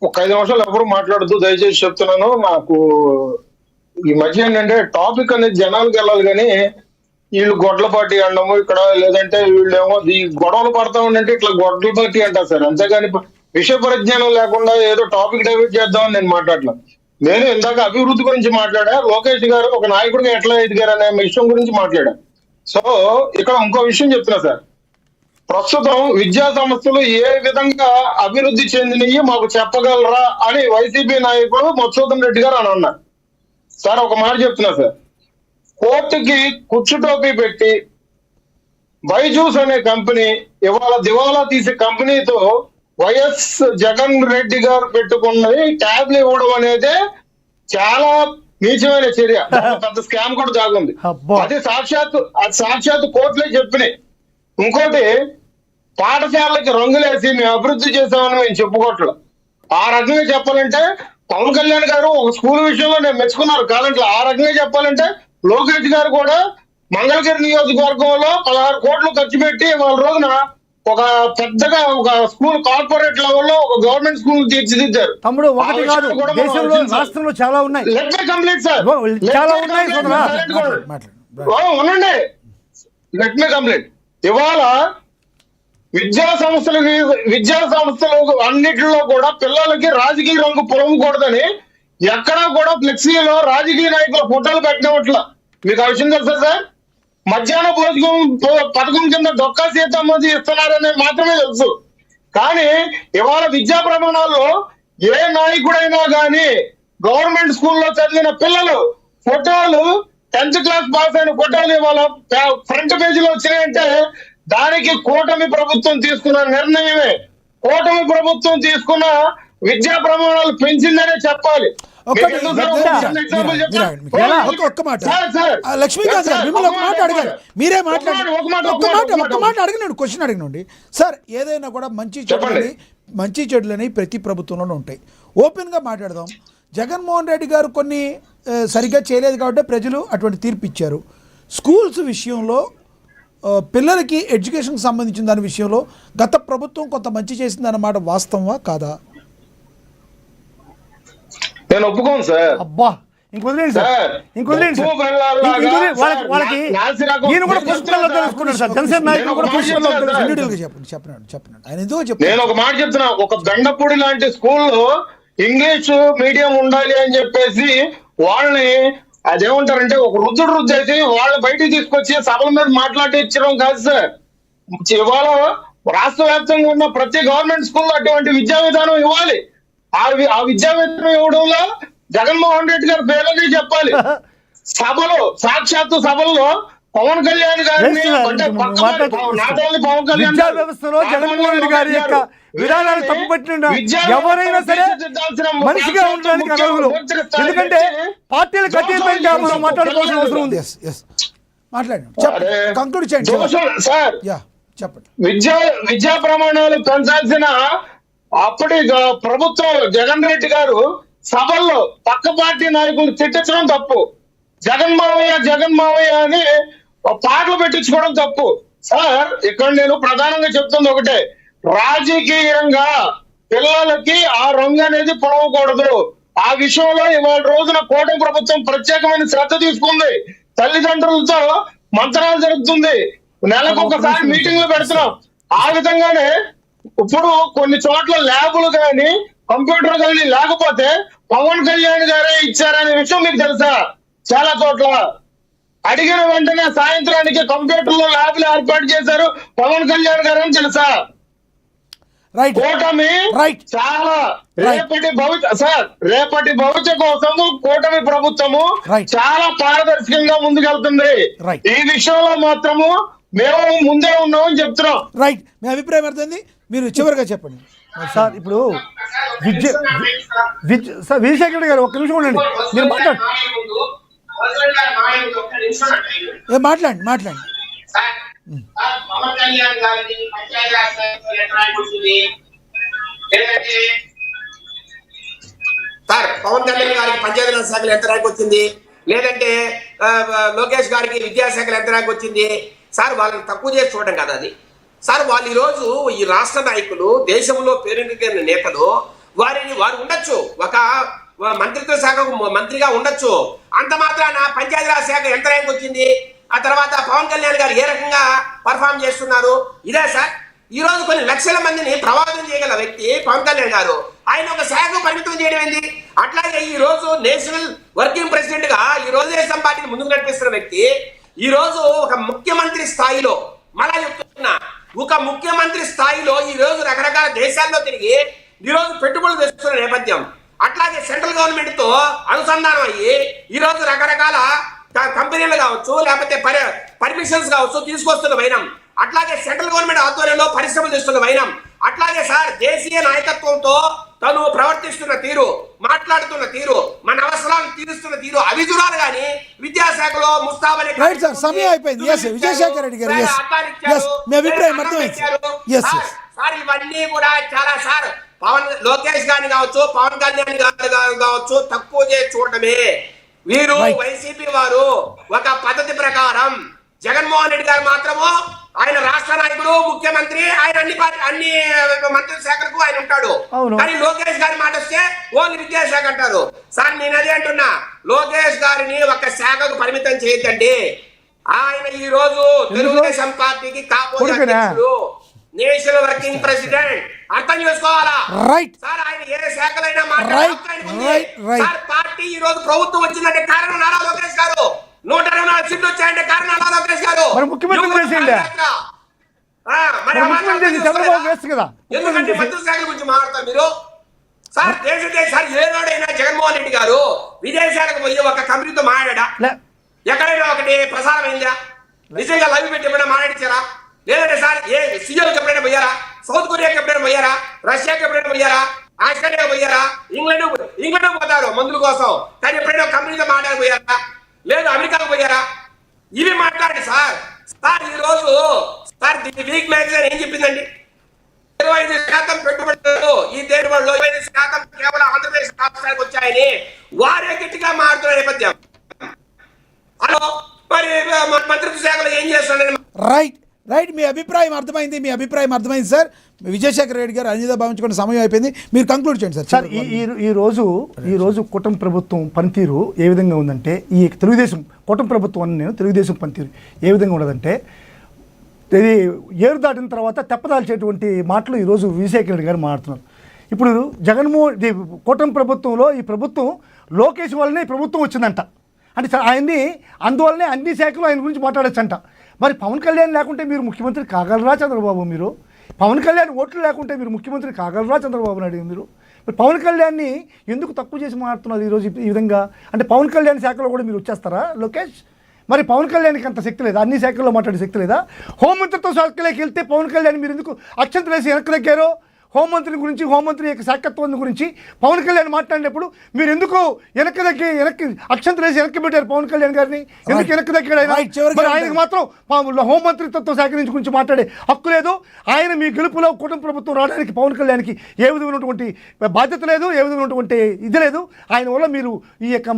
ఒక 5 నిమిషాలు ఎవరు మాట్లాడుతూ దయచేసి చెప్తున్నాను. నాకు ఈ మధ్య ఏంటంటే టాపిక్ అనేది జనాలకు వెళ్ళాలి కానీ వీళ్ళు గొడ్ల పార్టీ అనడము ఇక్కడ, లేదంటే వీళ్ళేమో ఈ గొడవలు పడతా ఉండంటే ఇట్లా గొడ్ల పార్టీ అంటారు సార్. అంతేగాని విషయ పరిజ్ఞానం లేకుండా ఏదో టాపిక్ డైవర్ట్ చేద్దామని నేను మాట్లాడలేదు. నేను ఇందాక అభివృద్ధి గురించి మాట్లాడా. లోకేష్ గారు ఒక నాయకుడిగా ఎట్లా ఎదిగారు అనే విషయం గురించి మాట్లాడా. సో ఇక్కడ ఇంకో విషయం చెప్తున్నా సార్, ప్రస్తుతం విద్యా సంస్థలు ఏ విధంగా అభివృద్ధి చెందినవి మాకు చెప్పగలరా అని వైసీపీ నాయకుడు మధుసూదన్ రెడ్డి గారు అని అన్నారు. సార్ ఒక మాట చెప్తున్నా సార్, కోర్టుకి కుచ్చుటోపీ పెట్టి బైజూస్ అనే కంపెనీ ఇవాళ దివాలా తీసే కంపెనీతో వైఎస్ జగన్ రెడ్డి గారు పెట్టుకున్నది ట్యాబ్లు ఇవ్వడం అనేది చాలా నీచమైన చర్య. పెద్ద స్కామ్ కూడా దాగుంది. అది సాక్షాత్తు కోర్టులే చెప్పినాయి. ఇంకోటి, పాఠశాలకి రంగులేసి మేము అభివృద్ధి చేసామని మేము చెప్పుకోవట్లేదు. ఆ రకంగా చెప్పాలంటే పవన్ కళ్యాణ్ గారు ఒక స్కూల్ విషయంలో నేను మెచ్చుకున్నారు కాదంటే, ఆ రకంగా చెప్పాలంటే లోకేష్ గారు కూడా మంగళగిరి నియోజకవర్గంలో 16 కోట్లు ఖర్చు పెట్టి వాళ్ళ రోజున ఒక పెద్దగా ఒక స్కూల్ కార్పొరేట్ లెవెల్లో ఒక గవర్నమెంట్ స్కూల్ తీర్చిదిద్దారు. తమ్ముడు ఒకటి కాదు, దేశంలో రాష్ట్రంలో చాలా ఉన్నాయి. లెట్ మీ కంప్లీట్ సార్, చాలా ఉన్నాయి సోదరా. ఉండండి, లెట్ మీ కంప్లీట్. ఇవాళ విద్యా సంస్థలు అన్నిటిలో కూడా పిల్లలకి రాజకీయ రంగు పొలవకూడదని ఎక్కడా కూడా ఫ్లెక్సీలో రాజకీయ నాయకుల ఫోటోలు పెట్టినట్ల. మీకు ఆ విషయం తెలుసా సార్? మధ్యాహ్న భోజనం పథకం కింద డొక్కా సీతమ్మ ఇస్తున్నారనే మాత్రమే తెలుసు. కానీ ఇవాళ విద్యా ప్రమాణాల్లో ఏ నాయకుడైనా కానీ గవర్నమెంట్ స్కూల్లో చదివిన పిల్లలు ఫోటోలు 10th క్లాస్ పాస్ అయిన ఫోటోలు ఇవాళ ఫ్రంట్ పేజీలో వచ్చినాయంటే దానికి కూటమి ప్రభుత్వం తీసుకున్న నిర్ణయమే. కూటమి ప్రభుత్వం తీసుకున్న విద్యా ప్రమాణాలు పెంచిందనే చెప్పాలి. ఒక్క మాట లక్ష్మీకాంత్ గారు, మిమ్మల్ని ఒక మాట అడగాలి, మీరే మాట్లాడండి. ఒక్క మాట అడిగినాడు, క్వశ్చన్ అడిగినండి సార్. ఏదైనా కూడా మంచి చెడులని ప్రతి పిప్రభుత్వంలోనూ ఉంటాయి. ఓపెన్గా మాట్లాడదాం. జగన్మోహన్ రెడ్డి గారు కొన్ని సరిగ్గా చేయలేదు కాబట్టి ప్రజలు అటువంటి తీర్పు ఇచ్చారు. స్కూల్స్ విషయంలో పిల్లలకి ఎడ్యుకేషన్కి సంబంధించిన దాని విషయంలో గత ప్రభుత్వం కొంత మంచి చేసిందన్నమాట వాస్తవమా కాదా? నేను ఒప్పుకోను సార్. అబ్బా ఇంకొదిలేండి సార్, ఇంకొదిలేండి సార్. వాళ్ళకి ఈయన కూడా పుష్పంలో తెలుసుకున్నాడు సార్. జనసేన నాయకులు కూడా పుష్పంలో చెప్పండి ఆయన ఎందుకో నేను ఒక మాట చెప్తున్నా. ఒక దండపూడి లాంటి స్కూల్లో ఇంగ్లీష్ మీడియం ఉండాలి అని చెప్పేసి వాళ్ళని అదేమంటారంటే ఒక రుద్దేసి వాళ్ళని బయటికి తీసుకొచ్చి సభల మీద మాట్లాడించడం కాదు సార్. ఇవాళ రాష్ట్ర వ్యాప్తంగా ఉన్న ప్రతి గవర్నమెంట్ స్కూల్లో అటువంటి విద్యా విధానం ఇవ్వాలి. ఆ విద్యా విధానం ఇవ్వడంలో జగన్మోహన్ రెడ్డి గారు పేర్లని చెప్పాలి. సాక్షాత్తు సభల్లో పవన్ కళ్యాణ్ గారిని విద్యా వ్యవస్థలో జగన్మోహన్ రెడ్డి గారి యొక్క విధానాలు తప్పుపట్టిన ఎవరైనా సరే మనిషిగా ఉండడానికి అనర్హులు. ఎందుకంటే పార్టీలకు అతీతంగా మనం మాట్లాడుకోవాల్సిన అవసరం ఉంది. చెప్పండి. విద్యా ప్రమాణాలు పెంచాల్సిన అప్పటి ప్రభుత్వం జగన్ రెడ్డి గారు సభల్లో పక్క పార్టీ నాయకులు తిట్టించడం తప్పు. జగన్ మావయ్య అని పాటలు పెట్టించుకోవడం తప్పు. సార్ ఇక్కడ నేను ప్రధానంగా చెప్తుంది ఒకటే, రాజకీయంగా పిల్లలకి ఆ రంగు అనేది పొడవకూడదు. ఆ విషయంలో ఇవాళ రోజున కూటమి ప్రభుత్వం ప్రత్యేకమైన శ్రద్ధ తీసుకుంది. తల్లిదండ్రులతో మంత్రాలు జరుగుతుంది, నెలకు ఒకసారి మీటింగ్లు పెడుతున్నాం. ఆ విధంగానే ఇప్పుడు కొన్ని చోట్ల ల్యాబులు కానీ కంప్యూటర్ కానీ లేకపోతే పవన్ కళ్యాణ్ గారే ఇచ్చారనే విషయం మీకు తెలుసా? చాలా చోట్ల అడిగిన వెంటనే సాయంత్రానికి కంప్యూటర్ లో ల్యాబ్లు ఏర్పాటు చేశారు పవన్ కళ్యాణ్ గారు అని తెలుసా? కూటమి చాలా రేపటి భవిష్యత్తు కోసం కూటమి ప్రభుత్వము చాలా పారదర్శకంగా ముందుకెళ్తుంది. ఈ విషయంలో మాత్రము మేము ముందే ఉన్నామని చెప్తున్నాం. రైట్, మీ అభిప్రాయం అర్థమైంది, మీరు చివరిగా చెప్పండి సార్. ఇప్పుడు విజయశేఖర్ గారు ఒక్క నిమిషం ఉండండి, మీరు మాట్లాడండి. సార్ పవన్ కళ్యాణ్ గారికి పంచాయతీరాజ్ శాఖలు ఎంత ర్యాంక్ వచ్చింది, లేదంటే లోకేష్ గారికి విద్యాశాఖలు ఎంత ర్యాంక్ వచ్చింది సార్? వాళ్ళని తక్కువ చేసి చూడడం కదా అది సార్. వాళ్ళు ఈరోజు ఈ రాష్ట్ర నాయకులు, దేశంలో పేరున్న నేతలు, వారు ఉండొచ్చు, ఒక మంత్రిత్వ శాఖకు మంత్రిగా ఉండొచ్చు. అంత మాత్రాన పంచాయతీరాజ్ శాఖ ఎంత ర్యాంక్ వచ్చింది, ఆ తర్వాత పవన్ కళ్యాణ్ గారు ఏ రకంగా పర్ఫామ్ చేస్తున్నారు, ఇదే సార్. ఈ రోజు కొన్ని లక్షల మందిని ప్రభావితం చేయగల వ్యక్తి పవన్ కళ్యాణ్ గారు, ఆయన ఒక శాఖ పరిమితం చేయడం ఏంటి? అట్లాగే ఈ రోజు నేషనల్ వర్కింగ్ ప్రెసిడెంట్ గా ఈ రోజు దేశం పార్టీని ముందుకు నడిపిస్తున్న వ్యక్తి ఈ రోజు ఒక ముఖ్యమంత్రి స్థాయిలో మళ్ళా చెప్తున్నా, ఒక ముఖ్యమంత్రి స్థాయిలో ఈ రోజు రకరకాల దేశాల్లో తిరిగి ఈ రోజు పెట్టుబడులు తెస్తున్న నేపథ్యం, అట్లాగే సెంట్రల్ గవర్నమెంట్ తో అనుసంధానం అయ్యి ఈ రోజు రకరకాల కంపెనీలు కావచ్చు, లేకపోతే పర్మిషన్స్ కావచ్చు తీసుకొస్తున్న వైనం, అట్లాగే సెంట్రల్ గవర్నమెంట్ ఆధ్వర్యంలో పరిశ్రమలు తెస్తున్న వైనం, అట్లాగే సార్ దేశీయ నాయకత్వంతో తను ప్రవర్తిస్తున్న తీరు, మాట్లాడుతున్న తీరు, మన అవసరాలను తీరుస్తున్న తీరు అవి చూడాలి. కానీ విద్యాశాఖలో ముస్తాబలి రైట్ సార్, సమయం అయిపోయింది. ఎస్ విజయశేఖర్ రెడ్డి గారు, ఎస్ మీ అభిప్రాయం అర్థమైంది. ఎస్ సార్ ఇవన్నీ కూడా చాలా సార్ లోకేష్ గారిని కావచ్చు, పవన్ కళ్యాణ్ గారిని కావచ్చు తక్కువ చేసి చూడటమే. వీరు వైసీపీ వారు ఒక పద్ధతి ప్రకారం, జగన్మోహన్ రెడ్డి గారు మాత్రము ఆయన రాష్ట్ర నాయకుడు, ముఖ్యమంత్రి, ఆయన అన్ని మంత్రి శాఖలకు ఆయన ఉంటాడు. కానీ లోకేష్ గారి మాట వస్తే ఓన్లీ విద్యాశాఖ అంటారు. సార్ నేను అదే అంటున్నా, లోకేష్ గారిని ఒక శాఖకు పరిమితం చేయొద్దండి. ఆయన ఈ రోజు తెలుగుదేశం పార్టీకి కాబోయే అధ్యక్షుడు, నేషనల్ వర్కింగ్ ప్రెసిడెంట్. అర్థం చేసుకోవాలా రైట్ సార్, ఆయన ఏ శాఖలైనా మాట్లాడారు. పార్టీ ఈ రోజు ప్రభుత్వం వచ్చిందంటే కారణం నారా లోకేష్ గారు. 124 సీట్లు వచ్చాయంటే కారణం నారా లోకేష్ గారు. ఎందుకంటే మంత్రి శాఖల గురించి మాట్లాడతారు మీరు సార్. సార్ ఏనాడైనా జగన్మోహన్ రెడ్డి గారు విదేశాలకు పోయి ఒక కంపెనీతో మాట్లాడా? ఎక్కడైనా ఒకటి ప్రసారం అయిందా? నిజంగా లైవ్ పెట్టి ఎప్పుడైనా మాట్లాడించారా? లేదంటే సార్ ఏ సీఎంకి ఎప్పుడైనా పోయారా? సౌత్ కొరియాకి ఎప్పుడైనా పోయారా? రష్యాకి ఎప్పుడైనా పోయారా? ఆస్ట్రేలియాకి పోయారా? ఇంగ్లాండ్ పోతారు మందుల కోసం, కానీ ఎప్పుడైనా కంపెనీతో మాట్లాడిపోయారా? లేదు అమెరికాకు పోయారా? ఇవి మాట్లాడండి సార్. సార్ ఈ రోజు సార్ వీక్ మ్యాగజైన్ ఏం చెప్పిందండి? 25% పెట్టుబడులు ఈ దేశంలో 25% కేవలం ఆంధ్రప్రదేశ్ రాష్ట్రానికి వచ్చాయని వారే గట్టిగా మారుతున్న నేపథ్యం. హలో మరి మంత్రిత్వ శాఖలో ఏం చేస్తున్నారని రైట్ రైట్ మీ అభిప్రాయం అర్థమైంది, మీ అభిప్రాయం అర్థమైంది సార్. విజయశేఖర్ రెడ్డి గారు అనిదా భావించుకునే సమయం అయిపోయింది, మీరు కంక్లూడ్ చేయండి సార్. సార్ ఈ రోజు కూటమి ప్రభుత్వం పనితీరు ఏ విధంగా ఉందంటే, ఈ తెలుగుదేశం కూటమి ప్రభుత్వం అని నేను తెలుగుదేశం పనితీరు ఏ విధంగా ఉండదంటే, ఇది ఏరు దాటిన తర్వాత తెప్పదాల్చేటువంటి మాటలు ఈరోజు విజయశేఖర్ రెడ్డి గారు మాట్లాడుతున్నారు. ఇప్పుడు కూటమి ప్రభుత్వంలో ఈ ప్రభుత్వం లోకేష్ వల్లనే ఈ ప్రభుత్వం వచ్చిందంట. అంటే ఆయన్ని అందువల్లనే అన్ని శాఖలు ఆయన గురించి మాట్లాడచ్చంట. మరి పవన్ కళ్యాణ్ లేకుంటే మీరు ముఖ్యమంత్రి కాగలరా చంద్రబాబు? మీరు పవన్ కళ్యాణ్ ఓట్లు లేకుంటే మీరు ముఖ్యమంత్రి కాగలరా చంద్రబాబు నాయుడు? మీరు మరి పవన్ కళ్యాణ్ని ఎందుకు తక్కువ చేసి మాట్లాడుతున్నారు ఈరోజు ఈ విధంగా? అంటే పవన్ కళ్యాణ్ శాఖలో కూడా మీరు వచ్చేస్తారా లోకేష్? మరి పవన్ కళ్యాణ్కి అంత శక్తి లేదా? అన్ని శాఖల్లో మాట్లాడే శక్తి లేదా? హోంమంత్రిత్వ శాఖలోకి వెళ్తే పవన్ కళ్యాణ్ మీరు ఎందుకు అక్షంతలు వేసి వెనక్కి దగ్గారో? హోంమంత్రి గురించి, హోంమంత్రి యొక్క శాఖత్వం గురించి పవన్ కళ్యాణ్ మాట్లాడినప్పుడు మీరు ఎందుకు వెనక్కి అక్షంతలు వేసి వెనక్కి పెట్టారు పవన్ కళ్యాణ్ గారిని? ఎందుకు వెనక్కి దగ్గర? ఆయనకు మాత్రం హోంమంత్రిత్వ శాఖ నుంచి గురించి మాట్లాడే హక్కు లేదు. ఆయన మీ గెలుపులో కుటుంబ ప్రభుత్వం రావడానికి పవన్ కళ్యాణ్కి ఏ విధమైనటువంటి బాధ్యత లేదు, ఏ విధమైనటువంటి ఇది లేదు. ఆయన వల్ల మీరు ఈ యొక్క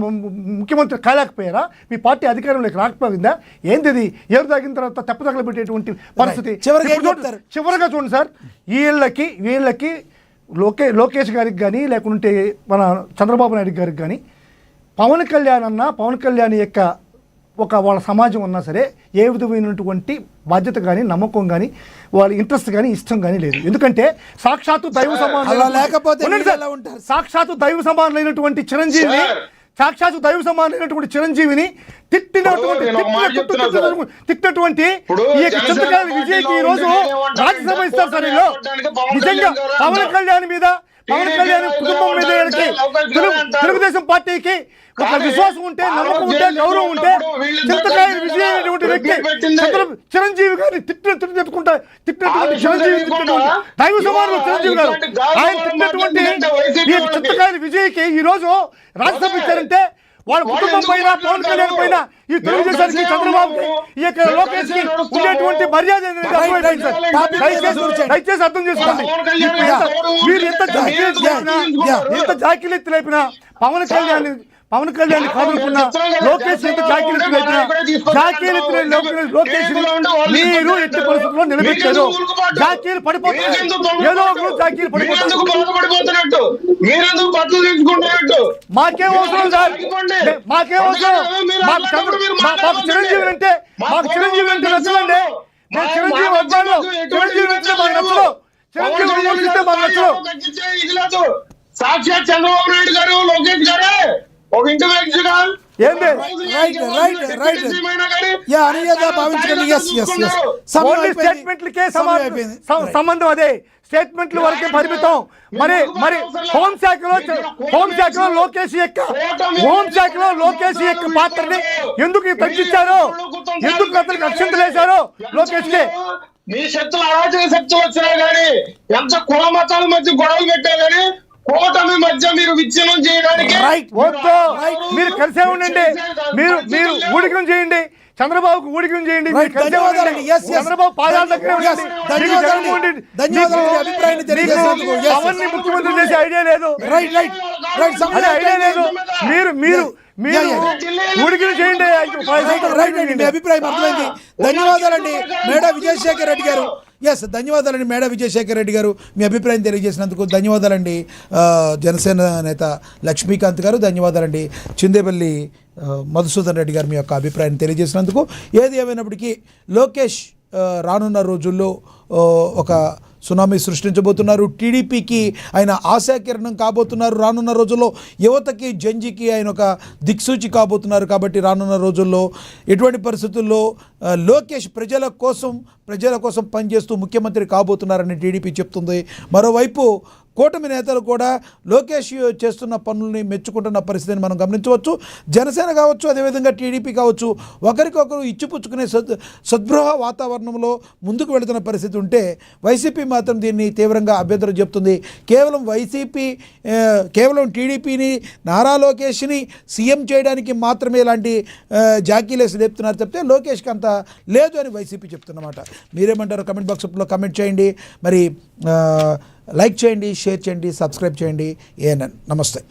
ముఖ్యమంత్రి కాలేకపోయారా? మీ పార్టీ అధికారంలోకి రాకపోయిందా? ఏంటిది? ఎవరు తాగిన తర్వాత తెప్పదగలు పెట్టేటువంటి పరిస్థితి. చివరిగా చూడండి సార్, వీళ్ళకి లోకేష్ గారికి కానీ, లేకుంటే మన చంద్రబాబు నాయుడు గారికి కానీ, పవన్ కళ్యాణ్ యొక్క వాళ్ళ సమాజం ఉన్నా సరే ఏ విధమైనటువంటి బాధ్యత కానీ, నమ్మకం కానీ, వాళ్ళ ఇంట్రెస్ట్ కానీ, ఇష్టం కానీ లేదు. ఎందుకంటే సాక్షాత్తు దైవ సమానమైనటువంటి చిరంజీవిని తిట్టినటువంటి ఈ యొక్క చింతకాయల విజయ్కి ఈ రోజు రాజ్యసభ ఇస్తారు సార్. నిజంగా పవన్ కళ్యాణ్ కుటుంబం మీద తెలుగుదేశం పార్టీకి ఒక విశ్వాసం ఉంటే, నమ్మకం ఉంటే, గౌరవం ఉంటే, చింతకాయల విజయ్ అనేటువంటి వ్యక్తి చిరంజీవి గారిని తిట్టినటువంటి దైవ సమానులు చిరంజీవి గారు ఆయన తిట్టినటువంటి ఈ చింతకాయల విజయ్కి ఈ రోజు రాజ్యసభ ఇచ్చారంటే వాళ్ళ కుటుంబం పైన, పవన్ కళ్యాణ్ పైన, ఈ తెలుగుదేశానికి, చంద్రబాబుకి, ఈ యొక్క లోకేష్ కి ఉండేటువంటి మర్యాద దయచేసి అర్థం చేసుకోండి. మీరు ఎంత జాకిలెత్తి లేపినా పవన్ కళ్యాణ్ కాదనుకున్నా, లోకేష్ ఎంత జాకిలెత్తి లేపినా లోకేష్ మీరు ఎట్టి పరిస్థితుల్లో నిలబెట్టారు. జాకీలు పడిపోతున్నారు, ఏదో ఒక రోజు జాకీలు పడిపోతున్నట్టు. మాకేం అవసరం సార్, మాకేం అవసరం? మాకు చిరంజీవి అంటే నచ్చలండి. నేను చిరంజీవి వద్దాను, చిరంజీవి అంటే మాకు నచ్చదు, చిరంజీవి విమర్శిస్తే మాకు నచ్చదు. సాక్షాత్ చంద్రబాబు నాయుడు గారు, లోకేష్ గారే ఒక ఇంటర్వ్యూగా ఏంది రైట్ యా అనియదా భావించండి ఎస్ సమయం ఓన్లీ అయిపోయింది. స్టేట్మెంట్లకే సమయం అయిపోయింది. సంబంధం అదే స్టేట్మెంట్ల వరకే పరిమితం. మరి హోంశాఖలో లోకేష్ యొక్క పాత్రని ఎందుకు తగ్గించారు, ఎందుకు అతనికి అక్షంతలు వేశారు లోకేష్ కి? మీ శక్తులు అరాచక శక్తులు వచ్చినా గానీ, ఎంత కుల మతాల మధ్య గొడవలు పెట్టా గానీ, కూటమి మధ్య మీరు విచ్ఛిన్నం చేయడానికి రైట్ వద్దు, మీరు కలిసే ఉండండి. మీరు ఊడికం చేయండి, చంద్రబాబుకు ఊడికం చేయండి. మీరు కలిసే ధన్యవాదాలండి. ఉండండి. Yes, yes. చంద్రబాబు పాదాల దగ్గర ఉండండి. ధన్యవాదాలండి. ధన్యవాదాలు. మీ అభిప్రాయాన్ని తెలియజేసినందుకు. Yes, yes. అవన్నీ ముఖ్యమంత్రి చేసే ఐడియా లేదు. రైట్ అదే ఐడియా లేదు. మీరు ఊడికం చేయండి. రైట్ అండి, మీ అభిప్రాయం అర్థమైంది. ధన్యవాదాలండి మేడా విజయశేఖర్ రెడ్డి గారు. ఎస్, ధన్యవాదాలండి మేడా విజయశేఖర్ రెడ్డి గారు, మీ అభిప్రాయం తెలియజేసినందుకు ధన్యవాదాలండి. జనసేన నేత లక్ష్మీకాంత్ గారు, ధన్యవాదాలండి. చిందేపల్లి మధుసూదన్ రెడ్డి గారు, మీ యొక్క అభిప్రాయాన్ని తెలియజేసినందుకు. ఏది ఏమైనప్పటికీ లోకేష్ రానున్న రోజుల్లో ఒక సునామీ సృష్టించబోతున్నారు. టీడీపీకి ఆయన ఆశాకిరణం కాబోతున్నారు. రానున్న రోజుల్లో యువతకి జంజికి ఆయన ఒక దిక్సూచి కాబోతున్నారు. కాబట్టి రానున్న రోజుల్లో ఎటువంటి పరిస్థితుల్లో లోకేష్ ప్రజల కోసం పనిచేస్తూ ముఖ్యమంత్రి కాబోతున్నారని టీడీపీ చెప్తుంది. మరోవైపు కూటమి నేతలు కూడా లోకేష్ చేస్తున్న పనుల్ని మెచ్చుకుంటున్న పరిస్థితిని మనం గమనించవచ్చు. జనసేన కావచ్చు, అదేవిధంగా టీడీపీ కావచ్చు, ఒకరికొకరు ఇచ్చిపుచ్చుకునే సద్గృహ వాతావరణంలో ముందుకు వెళుతున్న పరిస్థితి ఉంటే, వైసీపీ మాత్రం దీన్ని తీవ్రంగా అభ్యంతరం చెప్తుంది. కేవలం టీడీపీని, నారా లోకేష్ని సీఎం చేయడానికి మాత్రమే ఇలాంటి జాకీలేసి లేపుతున్నారు తప్పితే లోకేష్కి అంత లేదు అని వైసీపీ చెప్తున్నమాట. మీరేమంటారో కమెంట్ బాక్స్లో కమెంట్ చేయండి. మరి లైక్ చేయండి, షేర్ చేయండి, సబ్స్క్రైబ్ చేయండి. ఏఎన్ఎన్. నమస్తే.